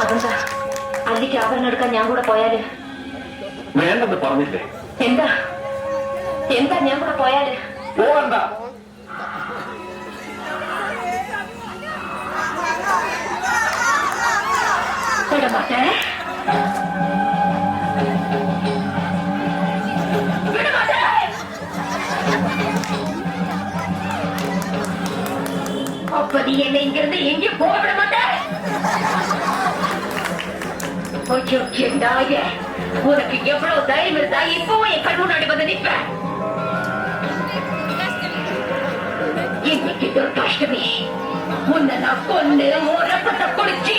അതെന്താ? അല്ലിക്ക് ആഭരണം എടുക്കാൻ ഞാൻ കൂടെ പോയാല്? വേണ്ടെന്ന് പറഞ്ഞില്ലേ? എന്താ എന്താ ഞാൻ കൂടെ പോയാല്? പോകണ്ട. വിടമാറ്റേ, அப்ப நீ என்னை இங்கிருந்து எங்கேயும் போக விட மாட்டேன். உனக்கு எவ்வளவு தைரியம் இருந்தா இப்பவும் என் கண் முன்னாடி வந்து நிற்பேன். இன்னைக்கு துர்காஷ்டமி, உன்னை நான் கொண்டு ரத்தத்தை குடிச்சு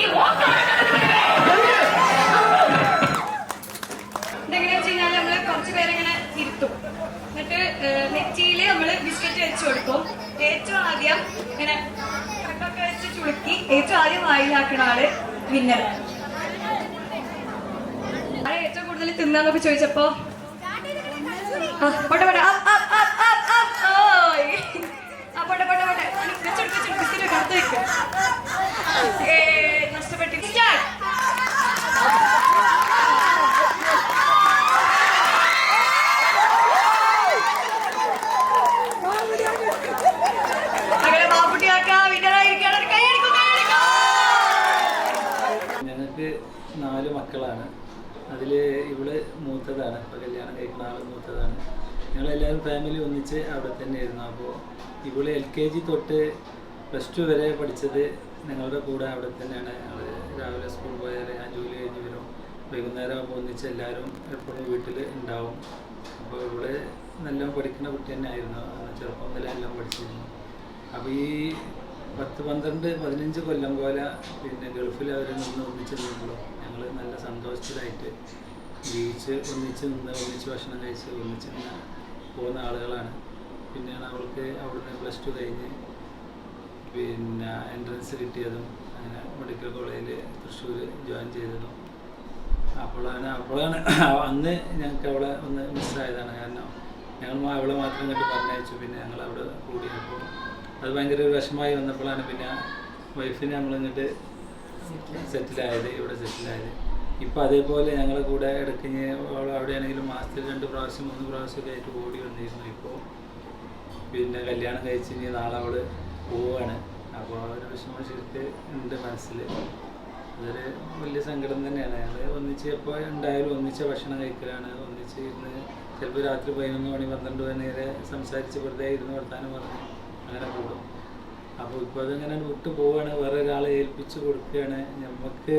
ഇതെങ്ങനെയാ വെച്ച് കഴിഞ്ഞാൽ നമ്മള് കുറച്ച് പേരെങ്ങനെ ഇരുത്തും. എന്നിട്ട് നെറ്റിയില് നമ്മള് ബിസ്ക്കറ്റ് വെച്ച് കൊടുക്കും. ഏറ്റവും ആദ്യം ഇങ്ങനെ കട്ടൊക്കെ വെച്ച് ചുളുക്കി ഏറ്റവും ആദ്യം വായിലാക്കുന്ന ആള് വിന്നർ. ആരെ ഏറ്റവും കൂടുതൽ തിന്നാന്നൊക്കെ ചോദിച്ചപ്പോ പോട്ടെ പോട്ടെ പോട്ടെ പോട്ടെ പോട്ടെ ബിസ്ക്കറ്റ് കറുത്ത് വെക്കും. നഷ്ടപ്പെട്ടി ഞങ്ങൾക്ക് 4 മക്കളാണ്. അതിൽ ഇവള് മൂത്തതാണ്. ഇപ്പോൾ കല്യാണം കഴിക്കുന്ന ആൾ മൂത്തതാണ്. ഞങ്ങളെല്ലാവരും ഫാമിലി ഒന്നിച്ച് അവിടെ തന്നെയായിരുന്നു. അപ്പോൾ ഇവള് LKG തൊട്ട് +2 വരെ പഠിച്ചത് ഞങ്ങളുടെ കൂടെ അവിടെ തന്നെയാണ്. ഞങ്ങൾ രാവിലെ സ്കൂൾ പോയാൽ ഞാൻ ജോലി കഴിഞ്ഞ് വരും, വൈകുന്നേരം ആകുമ്പോൾ ഒന്നിച്ച് എല്ലാവരും എപ്പോഴും വീട്ടിൽ ഉണ്ടാവും. അപ്പോൾ ഇവള് നല്ലോണം പഠിക്കുന്ന കുട്ടി തന്നെ ആയിരുന്നു. ചെറുപ്പം മുതലേ എല്ലാം പഠിച്ചിരുന്നു. അപ്പോൾ ഈ 10, 12, 15 കൊല്ലം പോലെ പിന്നെ ഗൾഫിൽ അവർ നിന്ന് ഒന്നിച്ച് നിന്നുള്ളൂ. ഞങ്ങൾ നല്ല സന്തോഷത്തിലായിട്ട് ജീവിച്ച് ഒന്നിച്ച് നിന്ന് ഒന്നിച്ച് ഭക്ഷണം കഴിച്ച് ഒന്നിച്ച് നിന്ന് പോകുന്ന ആളുകളാണ്. പിന്നെയാണ് അവൾക്ക് അവിടുന്ന് +2 കഴിഞ്ഞ് പിന്നെ എൻട്രൻസ് കിട്ടിയതും അങ്ങനെ മെഡിക്കൽ കോളേജിൽ തൃശ്ശൂർ ജോയിൻ ചെയ്തതും. അപ്പോഴാണ് അന്ന് ഞങ്ങൾക്ക് അവളെ ഒന്ന് മിസ്സായതാണ്. കാരണം ഞങ്ങൾ അവളെ മാത്രം ഇങ്ങോട്ട് പറഞ്ഞയച്ചു. പിന്നെ ഞങ്ങൾ അവിടെ കൂടിയപ്പോൾ അത് ഭയങ്കര ഒരു വിഷമമായി വന്നപ്പോഴാണ് പിന്നെ വൈഫിനെ നമ്മളിങ്ങോട്ട് സെറ്റിലായത്, ഇവിടെ സെറ്റിലായത്. ഇപ്പോൾ അതേപോലെ ഞങ്ങളെ കൂടെ ഇടയ്ക്ക് അവൾ അവിടെയാണെങ്കിലും മാസത്തിൽ 2 പ്രാവശ്യം 3 പ്രാവശ്യമൊക്കെ ആയിട്ട് ഓടി വന്നിരുന്നു. ഇപ്പോൾ പിന്നെ കല്യാണം കഴിച്ച് ഇനി നാളെ അവൾ പോവുകയാണ്. അപ്പോൾ ആ ഒരു വിഷമം ശരിക്ക് ഉണ്ട് മനസ്സിൽ. അതൊരു വലിയ സങ്കടം തന്നെയാണ്. ഞങ്ങൾ ഒന്നിച്ച് എപ്പോൾ ഉണ്ടായാലും ഒന്നിച്ച് ഭക്ഷണം കഴിക്കലാണ്, ഒന്നിച്ച് ഇരുന്ന് ചിലപ്പോൾ രാത്രി 11 മണി 12 മണി വരെ സംസാരിച്ച് വെറുതെ ഇരുന്ന് വർത്താനം പറഞ്ഞ് അങ്ങനെ കൂടും. അപ്പോൾ ഇപ്പോൾ അതിങ്ങനെ വിട്ടു പോവുകയാണ്, വേറെ ഒരാളെ ഏൽപ്പിച്ച് കൊടുക്കുകയാണ്. നമുക്ക്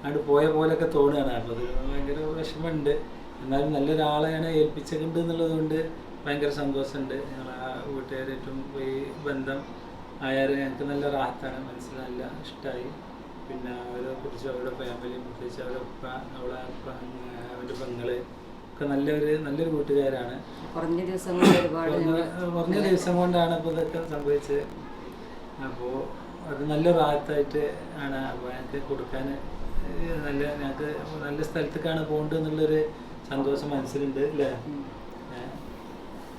അങ്ങോട്ട് പോയ പോലെയൊക്കെ തോന്നുകയാണ്. അപ്പോൾ അത് ഭയങ്കര വിഷമമുണ്ട്. എന്നാലും നല്ലൊരാളെയാണ് ഏൽപ്പിച്ചിട്ടുണ്ട് എന്നുള്ളത് കൊണ്ട് ഭയങ്കര സന്തോഷമുണ്ട്. ഞങ്ങൾ ആ വീട്ടുകാരായിട്ടും ഈ ബന്ധം ആയാൽ ഞങ്ങൾക്ക് നല്ല റാഹത്താണ്, മനസ്സിൽ നല്ല ഇഷ്ടമായി. പിന്നെ അവരെ കുറിച്ച് അവരുടെ ഫാമിലി, പ്രത്യേകിച്ച് അവരുടെ ഉപ്പ, അവൻ്റെ പെങ്ങള് ഒക്കെ നല്ലൊരു കൂട്ടുകാരാണ്. കുറഞ്ഞ ദിവസം കൊണ്ടാണ് ഇപ്പോൾ ഇതൊക്കെ സംഭവിച്ചത്. അപ്പോൾ അത് നല്ല റാഹത്തായിട്ട് ആണ്. അപ്പോൾ ഞങ്ങൾക്ക് കൊടുക്കാൻ ഞങ്ങൾക്ക് നല്ല സ്ഥലത്തേക്കാണ് പോകേണ്ടത് എന്നുള്ളൊരു സന്തോഷം മനസ്സിലുണ്ട് അല്ലേ.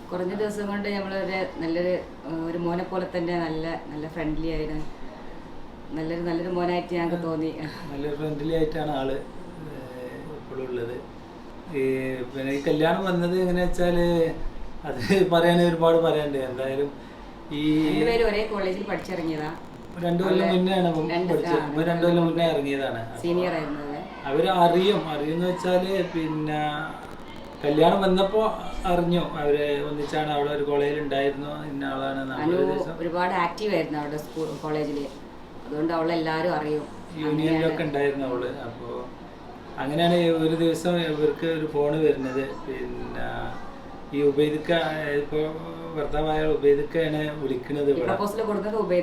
കുറഞ്ഞ ദിവസം കൊണ്ട് നമ്മളൊരു ഒരു മോനെ പോലെ തന്നെ നല്ല ഫ്രണ്ട്ലി ആയിരുന്നു. നല്ലൊരു മോനായിട്ട് ഞങ്ങൾക്ക് തോന്നി. നല്ലൊരു ഫ്രണ്ട്ലി ആയിട്ടാണ് ആള് എപ്പോഴും ഉള്ളത്. പിന്നെ ഈ കല്യാണം വന്നത് എങ്ങനെയാ വെച്ചാൽ അത് പറയാൻ ഒരുപാട് പറയാനുണ്ട്. എന്തായാലും ഈ ഒരേ കോളേജിൽ പഠിച്ചിറങ്ങിയതാ. 2 കൊല്ലം മുന്നെയാണ് പഠിച്ചത്. 2 കൊല്ലം മുന്നേ ഇറങ്ങിയതാണ്. സീനിയർ ആയിരുന്നു. അവര് അറിയുമെന്ന് വെച്ചാല് പിന്നെ കല്യാണം വന്നപ്പോ അറിഞ്ഞു. അവര് ഒന്നിച്ചാണ് അവിടെ ഒരു കോളേജിൽ ഉണ്ടായിരുന്നു, ഇന്ന ആളാണ്. ഒരുപാട് ആക്റ്റീവ് ആയിരുന്നു അവിടെ കോളേജില്. അതുകൊണ്ട് അവളെല്ലാരും അറിയും. യൂണിയനിലൊക്കെ ഉണ്ടായിരുന്നു അവള്. അപ്പോൾ അങ്ങനെയാണ് ഒരു ദിവസം ഇവർക്ക് ഒരു ഫോണ് വരുന്നത്. പിന്നെ ഈ ഉബൈദിക്ക, ഇപ്പോൾ ഭർത്താവായ ഉബൈദിക്കയാണ് വിളിക്കുന്നത്.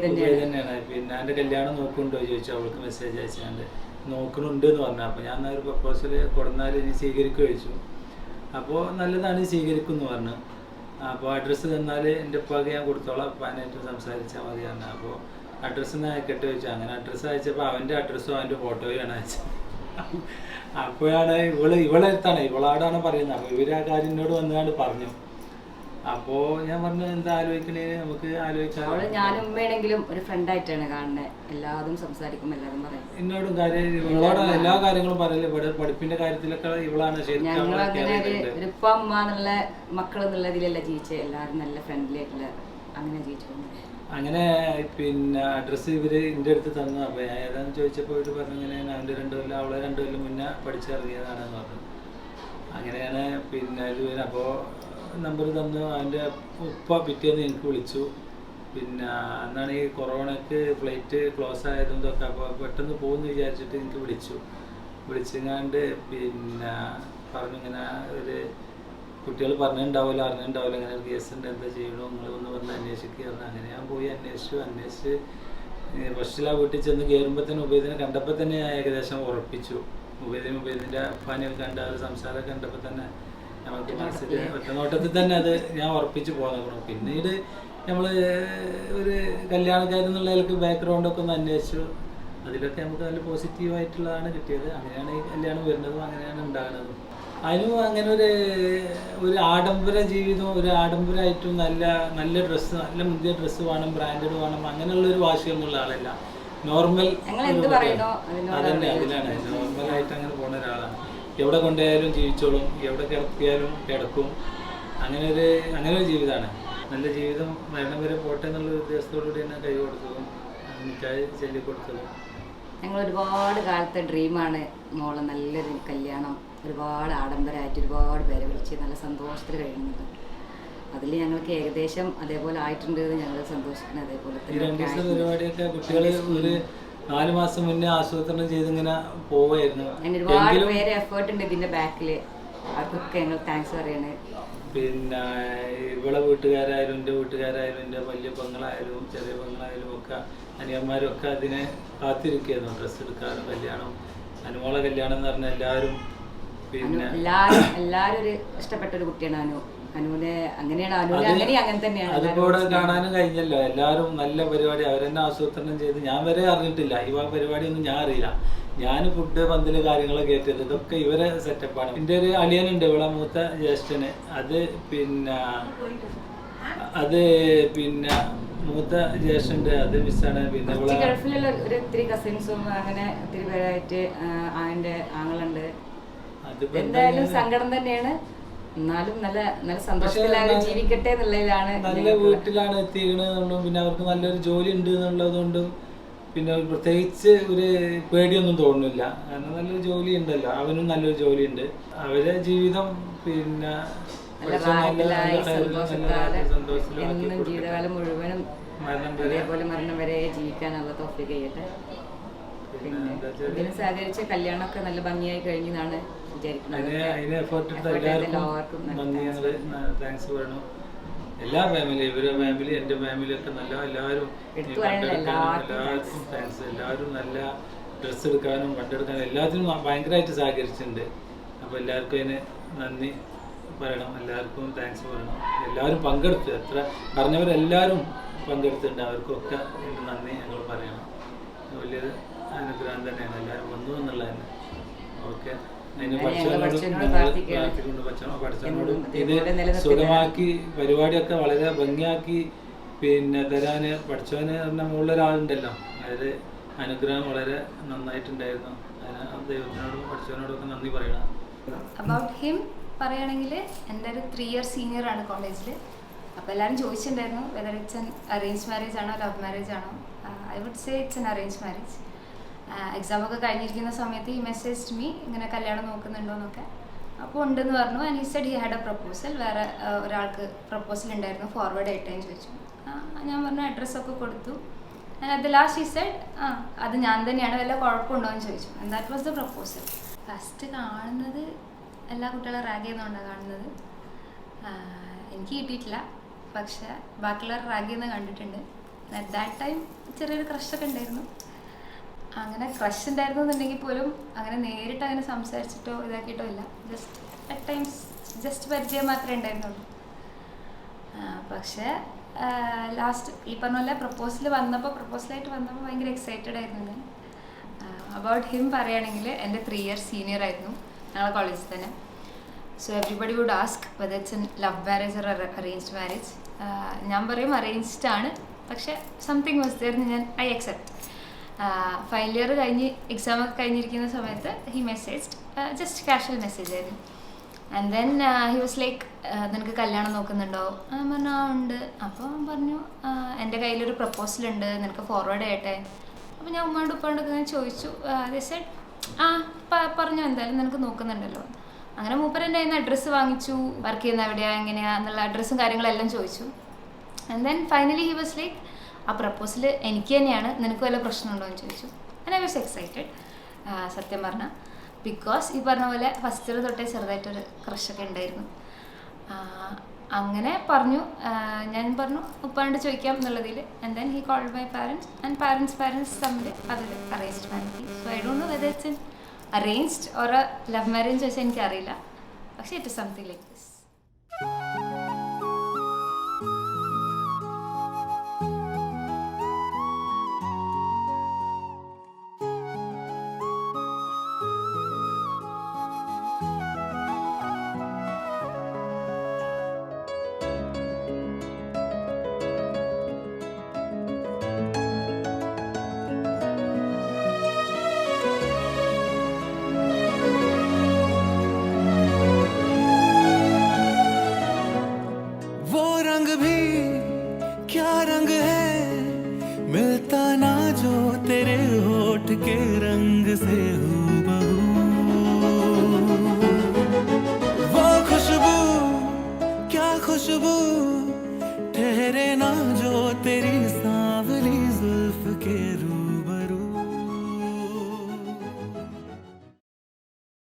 തന്നെയാണ്. പിന്നെ എൻ്റെ കല്യാണം നോക്കുന്നുണ്ടോ ചോദിച്ചു. അവൾക്ക് മെസ്സേജ് അയച്ചാണ്ട് നോക്കുന്നുണ്ട് എന്ന് പറഞ്ഞു. അപ്പോൾ ഞാൻ ഒരു പ്രപ്പോസൽ കൊടുന്നാൽ ഇനി സ്വീകരിക്കുക ചോദിച്ചു. അപ്പോൾ നല്ലതാണ്, സ്വീകരിക്കും എന്ന് പറഞ്ഞു. അപ്പോൾ അഡ്രസ്സ് തന്നാൽ എൻ്റെ ഉപ്പാക്ക് ഞാൻ കൊടുത്തോളാം, ഉപ്പാനായിട്ട് സംസാരിച്ചാൽ മതി പറഞ്ഞു. അപ്പോൾ അഡ്രസ്സ് ഒന്ന് അയക്കട്ടെ ചോദിച്ചു. അങ്ങനെ അഡ്രസ്സ് അയച്ചപ്പോൾ അവൻ്റെ അഡ്രസ്സും അവൻ്റെ ഫോട്ടോയാണ് അയച്ചത്. അപ്പോഴാണ് ഇവളെ അടുത്താണ്, ഇവളാടാണ് പറയുന്നത്. അപ്പോൾ ഇവർ ആ കാര്യം എന്നോട് വന്നുകൊണ്ട് പറഞ്ഞു. അപ്പോൾ ഞാൻ പറഞ്ഞു എന്താ ആലോചിക്കണേ നമുക്ക് ആലോചിക്കാം. അവള് ഞാനും ഉമ്മയാണെങ്കിലും ഒരു ഫ്രണ്ടായിട്ടാണ് കാണുന്നത്. എല്ലാതും സംസാരിക്കും, എല്ലാവരും പറയും. എന്നോടും കാര്യം ഇവളോട് എല്ലാ കാര്യങ്ങളും പറയില്ല. ഇവിടെ പഠിപ്പിന്റെ കാര്യത്തിലൊക്കെ ഇവളാണ് ശരിക്കും. ഞങ്ങൾ അങ്ങനെ ഒരു ഉപ്പ അമ്മ എന്നുള്ള മക്കൾ എന്നുള്ള ഇതിലല്ല ജീവിച്ചത്. എല്ലാവരും നല്ല ഫ്രണ്ട്ലി ആയിട്ടുള്ള അങ്ങനെ ജീവിച്ചു. അങ്ങനെ പിന്നെ അഡ്രസ്സ് ഇവര് എൻ്റെ അടുത്ത് തന്നു. അപ്പോൾ ഞാൻ ഏതാണെന്ന് ചോദിച്ചപ്പോൾ ഇവർ പറഞ്ഞു ഇങ്ങനെ അവൻ്റെ 2 കൊല്ലം അവളെ 2 കൊല്ലം മുന്നേ പഠിച്ചിറങ്ങിയതാണെന്ന് പറഞ്ഞു. അങ്ങനെയാണ് പിന്നെ ഇത് വരും. അപ്പോൾ നമ്പർ തന്നു. അവൻ്റെ ഉപ്പ പിറ്റേന്ന് എനിക്ക് വിളിച്ചു. പിന്നെ അന്നാണ് ഈ കൊറോണയ്ക്ക് ഫ്ലൈറ്റ് ക്ലോസ് ആയതും ഇതൊക്കെ. അപ്പോൾ പെട്ടെന്ന് പോകുമെന്ന് വിചാരിച്ചിട്ട് എനിക്ക് വിളിച്ചെങ്ങാണ്ട് പിന്നെ പറഞ്ഞു ഇങ്ങനെ ഒരു കുട്ടികൾ പറഞ്ഞിട്ടുണ്ടാവില്ല അറിഞ്ഞിട്ടുണ്ടാവില്ല ഇങ്ങനെ ഒരു കേസ് ഉണ്ട്, എന്താ ചെയ്യണോ നിങ്ങളൊന്ന് പറഞ്ഞ് അന്വേഷിക്കുകയായിരുന്നു. അങ്ങനെ ഞാൻ പോയി അന്വേഷിച്ച് ഫസ്റ്റിൽ ആ വീട്ടിൽ ചെന്ന് കയറുമ്പോൾ തന്നെ ഉബൈദിനെ കണ്ടപ്പോൾ തന്നെ ഞാൻ ഏകദേശം ഉറപ്പിച്ചു. ഉബൈദിൻ്റെ അപ്പാനിയൊക്കെ കണ്ട ഒരു സംസാരമൊക്കെ കണ്ടപ്പോൾ തന്നെ നമുക്ക് മനസ്സിൽ ഒറ്റനോട്ടത്തിൽ തന്നെ അത് ഞാൻ ഉറപ്പിച്ച് പോകണം. പിന്നീട് നമ്മൾ ഒരു കല്യാണക്കാരെന്നുള്ളതിലേക്ക് ബാക്ക്ഗ്രൗണ്ടൊക്കെ ഒന്ന് അന്വേഷിച്ചു. അതിലൊക്കെ നമുക്ക് നല്ല പോസിറ്റീവായിട്ടുള്ളതാണ് കിട്ടിയത്. അങ്ങനെയാണ് ഈ കല്യാണം വരുന്നതും അങ്ങനെയാണ് ഉണ്ടാകുന്നതും. അതിനും അങ്ങനെ ഒരു ആഡംബര ജീവിതം, ഒരു ആഡംബരമായിട്ടും നല്ല ഡ്രസ്സ്, നല്ല മുന്തിയ ഡ്രസ്സ് വേണം, ബ്രാൻഡഡ് വേണം, അങ്ങനെയുള്ളൊരു വാശിയൊന്നുമുള്ള ആളല്ല. നോർമൽ അതന്നെ, അതിലാണ് നോർമലായിട്ട് അങ്ങനെ പോകുന്ന ഒരാളാണ്. എവിടെ കൊണ്ടുപോയാലും ജീവിച്ചോളും, എവിടെ കിടത്തിയാലും കിടക്കും. അങ്ങനെ ഒരു ജീവിതമാണ്. നല്ല ജീവിതം മരണം വരെ പോട്ടെ എന്നുള്ള ഉദ്ദേശത്തോടുകൂടി തന്നെ കൈ കൊടുത്തതും എനിക്കായി ചൊല്ലിക്കൊടുത്തതും. ഞങ്ങൾ ഒരുപാട് കാലത്തെ ഡ്രീമാണ് മോളെ നല്ലൊരു കല്യാണം, ഒരുപാട് ആഡംബരമായിട്ട് ഒരുപാട് പേരെ വിളിച്ച് നല്ല സന്തോഷത്തിൽ കഴിയുന്നുണ്ട്. അതിൽ ഞങ്ങൾക്ക് ഏകദേശം അതേപോലെ ആയിട്ടുണ്ട്. ഞങ്ങൾ സന്തോഷിക്കുന്നത് അതേപോലെ തന്നെ. പരിപാടിയൊക്കെ കുട്ടികൾ ഒരു 4 മാസം മുന്നേ ആസൂത്രണം ചെയ്തിങ്ങനെ പോവായിരുന്നു. ഒരുപാട് പേര് എഫേർട്ട് ഉണ്ട് ഇതിന്റെ ബാക്കില്. അവർക്കൊക്കെ ഞങ്ങൾ താങ്ക്സ് പറയണേ. പിന്നെ ഇവളെ വീട്ടുകാരായാലും എൻ്റെ വീട്ടുകാരായാലും എൻ്റെ വലിയ പെങ്ങളായാലും ചെറിയ പെങ്ങളായാലും ഒക്കെ അനിയന്മാരും ഒക്കെ അതിനെ കാത്തിരിക്കുകയായിരുന്നു. ഡ്രസ്സ് എടുക്കാനും കല്യാണം, അനുമോളെ കല്യാണം എന്ന് പറഞ്ഞാൽ എല്ലാവരും പിന്നെ എല്ലാവരും ഒരു ഇഷ്ടപ്പെട്ട ഒരു കുട്ടിയാണ് അനു. അനുവിനെ അങ്ങനെയാണ്, അനുവിനെ അങ്ങനെ തന്നെയാണ്. അതിവിടെ കാണാനും കഴിഞ്ഞല്ലോ. എല്ലാവരും നല്ല പരിപാടി അവരെന്നെ ആസൂത്രണം ചെയ്ത് ഞാൻ വരെ അറിഞ്ഞിട്ടില്ല. ഈ പരിപാടിയൊന്നും ഞാൻ അറിയില്ല. ഞാൻ ഫുഡ് പന്തല് കാര്യങ്ങളൊക്കെ ഏറ്റത് ഇതൊക്കെ ഇവരെ സെറ്റപ്പാണ്. എൻ്റെ ഒരു അളിയനുണ്ട്, ഇവിടെ മൂത്ത ജ്യേഷ്ഠന്. അത് മൂത്ത ജ്യേഷ്ഠനുണ്ട്, അത് മിസ്സാണ്. പിന്നെ ഗൾഫിലുള്ള ഒത്തിരി കസിൻസും അങ്ങനെ ഒത്തിരി പേരായിട്ട് അതിൻ്റെ ആങ്ങളുണ്ട്. എന്തായാലും സങ്കടം തന്നെയാണ്, എന്നാലും നല്ല നല്ല സന്തോഷത്തിലായാലും ജീവിക്കട്ടെ എന്നുള്ളതിലാണ്. നല്ല വീട്ടിലാണ് എത്തിക്കണെന്നുള്ളതും പിന്നെ അവർക്ക് നല്ലൊരു ജോലി ഉണ്ട് എന്നുള്ളതുകൊണ്ടും പിന്നെ പ്രത്യേകിച്ച് ഒരു പേടിയൊന്നും തോന്നുന്നില്ല. കാരണം നല്ലൊരു ജോലി ഉണ്ടല്ലോ, അവനും നല്ലൊരു ജോലി ഉണ്ട്. അവരെ ജീവിതം പിന്നെ എന്നും ജീവിതകാലം മുഴുവനും അതേപോലെ മരണം വരെ ജീവിക്കാനുള്ള തോഫീക്ക് ചെയ്യട്ടെ. പിന്നെ ഇതിന് സഹകരിച്ച കല്യാണമൊക്കെ നല്ല ഭംഗിയായി കഴിഞ്ഞാണ് വിചാരിക്കുന്നത്. താങ്ക്സ് പറയണം. എല്ലാ ഫാമിലി, ഇവരെ ഫാമിലി, എൻ്റെ ഫാമിലി ഒക്കെ നല്ല എല്ലാവരും എല്ലാവർക്കും താങ്ക്സ്. എല്ലാവരും നല്ല ഡ്രസ്സ് എടുക്കാനും പണ്ടെടുക്കാനും എല്ലാത്തിനും ഭയങ്കരമായിട്ട് സഹകരിച്ചിട്ടുണ്ട്. അപ്പോൾ എല്ലാവർക്കും അതിന് നന്ദി പറയണം, എല്ലാവർക്കും താങ്ക്സ് പറയണം. എല്ലാവരും പങ്കെടുത്ത്, എത്ര പറഞ്ഞവരെല്ലാവരും പങ്കെടുത്തിട്ടുണ്ട്. അവർക്കൊക്കെ നന്ദി ഞങ്ങൾ പറയണം. വലിയൊരു അനുഗ്രഹം തന്നെയാണ് എല്ലാവരും വന്നു എന്നുള്ളതന്നെ. ഓക്കെ, അതിന് പഠിച്ചവനോടും ഇത് സുഖമാക്കി പരിപാടിയൊക്കെ വളരെ ഭംഗിയാക്കി പിന്നെ തരാന് പഠിച്ചവന് പറഞ്ഞ മുകളിലൊരാളുണ്ടല്ലോ, അതായത് അനുഗ്രഹം വളരെ നന്നായിട്ടുണ്ടായിരുന്നു. അതിന് ദൈവത്തിനോടും പഠിച്ചവനോടും ഒക്കെ നന്ദി പറയണം. അബൌട്ട് ഹിം പറയുകയാണെങ്കിൽ എൻ്റെ ഒരു 3 year senior ആണ് കോളേജിൽ. അപ്പോൾ എല്ലാവരും ചോദിച്ചിട്ടുണ്ടായിരുന്നു whether it's an arrange marriage ആണോ ലവ് മാരേജ് ആണോ. I would say it's an arrange marriage. എക്സാമൊക്കെ കഴിഞ്ഞിരിക്കുന്ന സമയത്ത് ഈ മെസ്സേജ് മീ ഇങ്ങനെ കല്യാണം നോക്കുന്നുണ്ടോയെന്നൊക്കെ. അപ്പോൾ ഉണ്ടെന്ന് പറഞ്ഞു. And he said he had A proposal. വേറെ ഒരാൾക്ക് പ്രപ്പോസൽ ഉണ്ടായിരുന്നു, ഫോർവേഡ് ആയിട്ടേന്ന് ചോദിച്ചു. ഞാൻ പറഞ്ഞു അഡ്രസ്സൊക്കെ കൊടുത്തു. And at the last he said അത് ഞാൻ തന്നെയാണ്, വല്ല കുഴപ്പമുണ്ടോ എന്ന് ചോദിച്ചു. And that was the proposal. First കാണുന്നത് എല്ലാ കുട്ടികളെ റാഗ് ചെയ്യുന്നതുകൊണ്ടാണ് കാണുന്നത്. എനിക്ക് കിട്ടിയിട്ടില്ല, പക്ഷെ ബാക്കിയുള്ളവർ റാഗ് ചെയ്യുന്നത് കണ്ടിട്ടുണ്ട്. അറ്റ് ദാറ്റ് ടൈം ചെറിയൊരു ക്രഷൊക്കെ ഉണ്ടായിരുന്നു. അങ്ങനെ ക്രഷ് ഉണ്ടായിരുന്നു എന്നുണ്ടെങ്കിൽ പോലും അങ്ങനെ നേരിട്ട് അങ്ങനെ സംസാരിച്ചിട്ടോ ഇതാക്കിയിട്ടോ ഇല്ല. ജസ്റ്റ് അറ്റ് ടൈംസ് ജസ്റ്റ് പരിചയം മാത്രമേ ഉണ്ടായിരുന്നുള്ളൂ. പക്ഷേ ലാസ്റ്റ് ഈ പറഞ്ഞ പോലെ പ്രപ്പോസലായിട്ട് വന്നപ്പോൾ ഭയങ്കര എക്സൈറ്റഡ് ആയിരുന്നു ഞാൻ. അബൌട്ട് ഹിം പറയുകയാണെങ്കിൽ എൻ്റെ 3 year senior ആയിരുന്നു ഞങ്ങളുടെ കോളേജിൽ തന്നെ. So everybody would ask whether it's a love marriage or arranged marriage. ഞാൻ പറയും അറേഞ്ച്ഡ് ആണ്, പക്ഷെ സംതിങ് വാസ് ദെയർ ഞാൻ ഐ അക്സെപ്റ്റ്. ഫൈനൽ ഇയർ കഴിഞ്ഞ് എക്സാം ഒക്കെ കഴിഞ്ഞിരിക്കുന്ന സമയത്ത് ഹി മെസ്സേജ്ഡ്, ജസ്റ്റ് കാഷ്വൽ മെസ്സേജ് ആയിരുന്നു. And then he was like നിനക്ക് കല്യാണം നോക്കുന്നുണ്ടോ? ഞാൻ പറഞ്ഞു ആ ഉണ്ട്. അപ്പോൾ പറഞ്ഞു എൻ്റെ കയ്യിലൊരു പ്രപ്പോസൽ ഉണ്ട്, നിനക്ക് ഫോർവേഡ് ചെയ്യട്ടെ. അപ്പോൾ ഞാൻ ഉമ്മാണ്ട് ഉപ്പാണ്ടൊക്കെ ഞാൻ ചോദിച്ചു. സെഡ് ആ പറഞ്ഞു എന്തായാലും നിനക്ക് നോക്കുന്നുണ്ടല്ലോ. അങ്ങനെ മൂപ്പര് എൻ്റെ കയ്യിൽ നിന്ന് അഡ്രസ്സ് വാങ്ങിച്ചു, വർക്ക് ചെയ്യുന്ന എവിടെയാണ് എങ്ങനെയാണ് എന്നുള്ള അഡ്രസ്സും കാര്യങ്ങളെല്ലാം ചോദിച്ചു. And then finally he was like ആ പ്രപ്പോസൽ എനിക്ക് തന്നെയാണ്, നിനക്ക് വല്ല പ്രശ്നമുണ്ടോ എന്ന് ചോദിച്ചു. ആൻഡ് ഐ വാസ് എക്സൈറ്റഡ് സത്യം പറഞ്ഞാൽ, ബിക്കോസ് ഈ പറഞ്ഞ പോലെ ഫസ്റ്റ് ഇയർ തൊട്ടേ ചെറുതായിട്ടൊരു ക്രഷൊക്കെ ഉണ്ടായിരുന്നു. അങ്ങനെ പറഞ്ഞു, ഞാൻ പറഞ്ഞു ഉപ്പാണ്ട് ചോദിക്കാം എന്നുള്ളതിൽ. And then he called my parents and parents തമ്മിൽ അതൊരു arranged marriage. So I don't know whether it's an arranged or a love marriage ചോദിച്ചാൽ എനിക്കറിയില്ല, പക്ഷേ it is something like this. के रंग से हूबहू वो खुशबू, क्या खुशबू ठहरे ना जो तेरी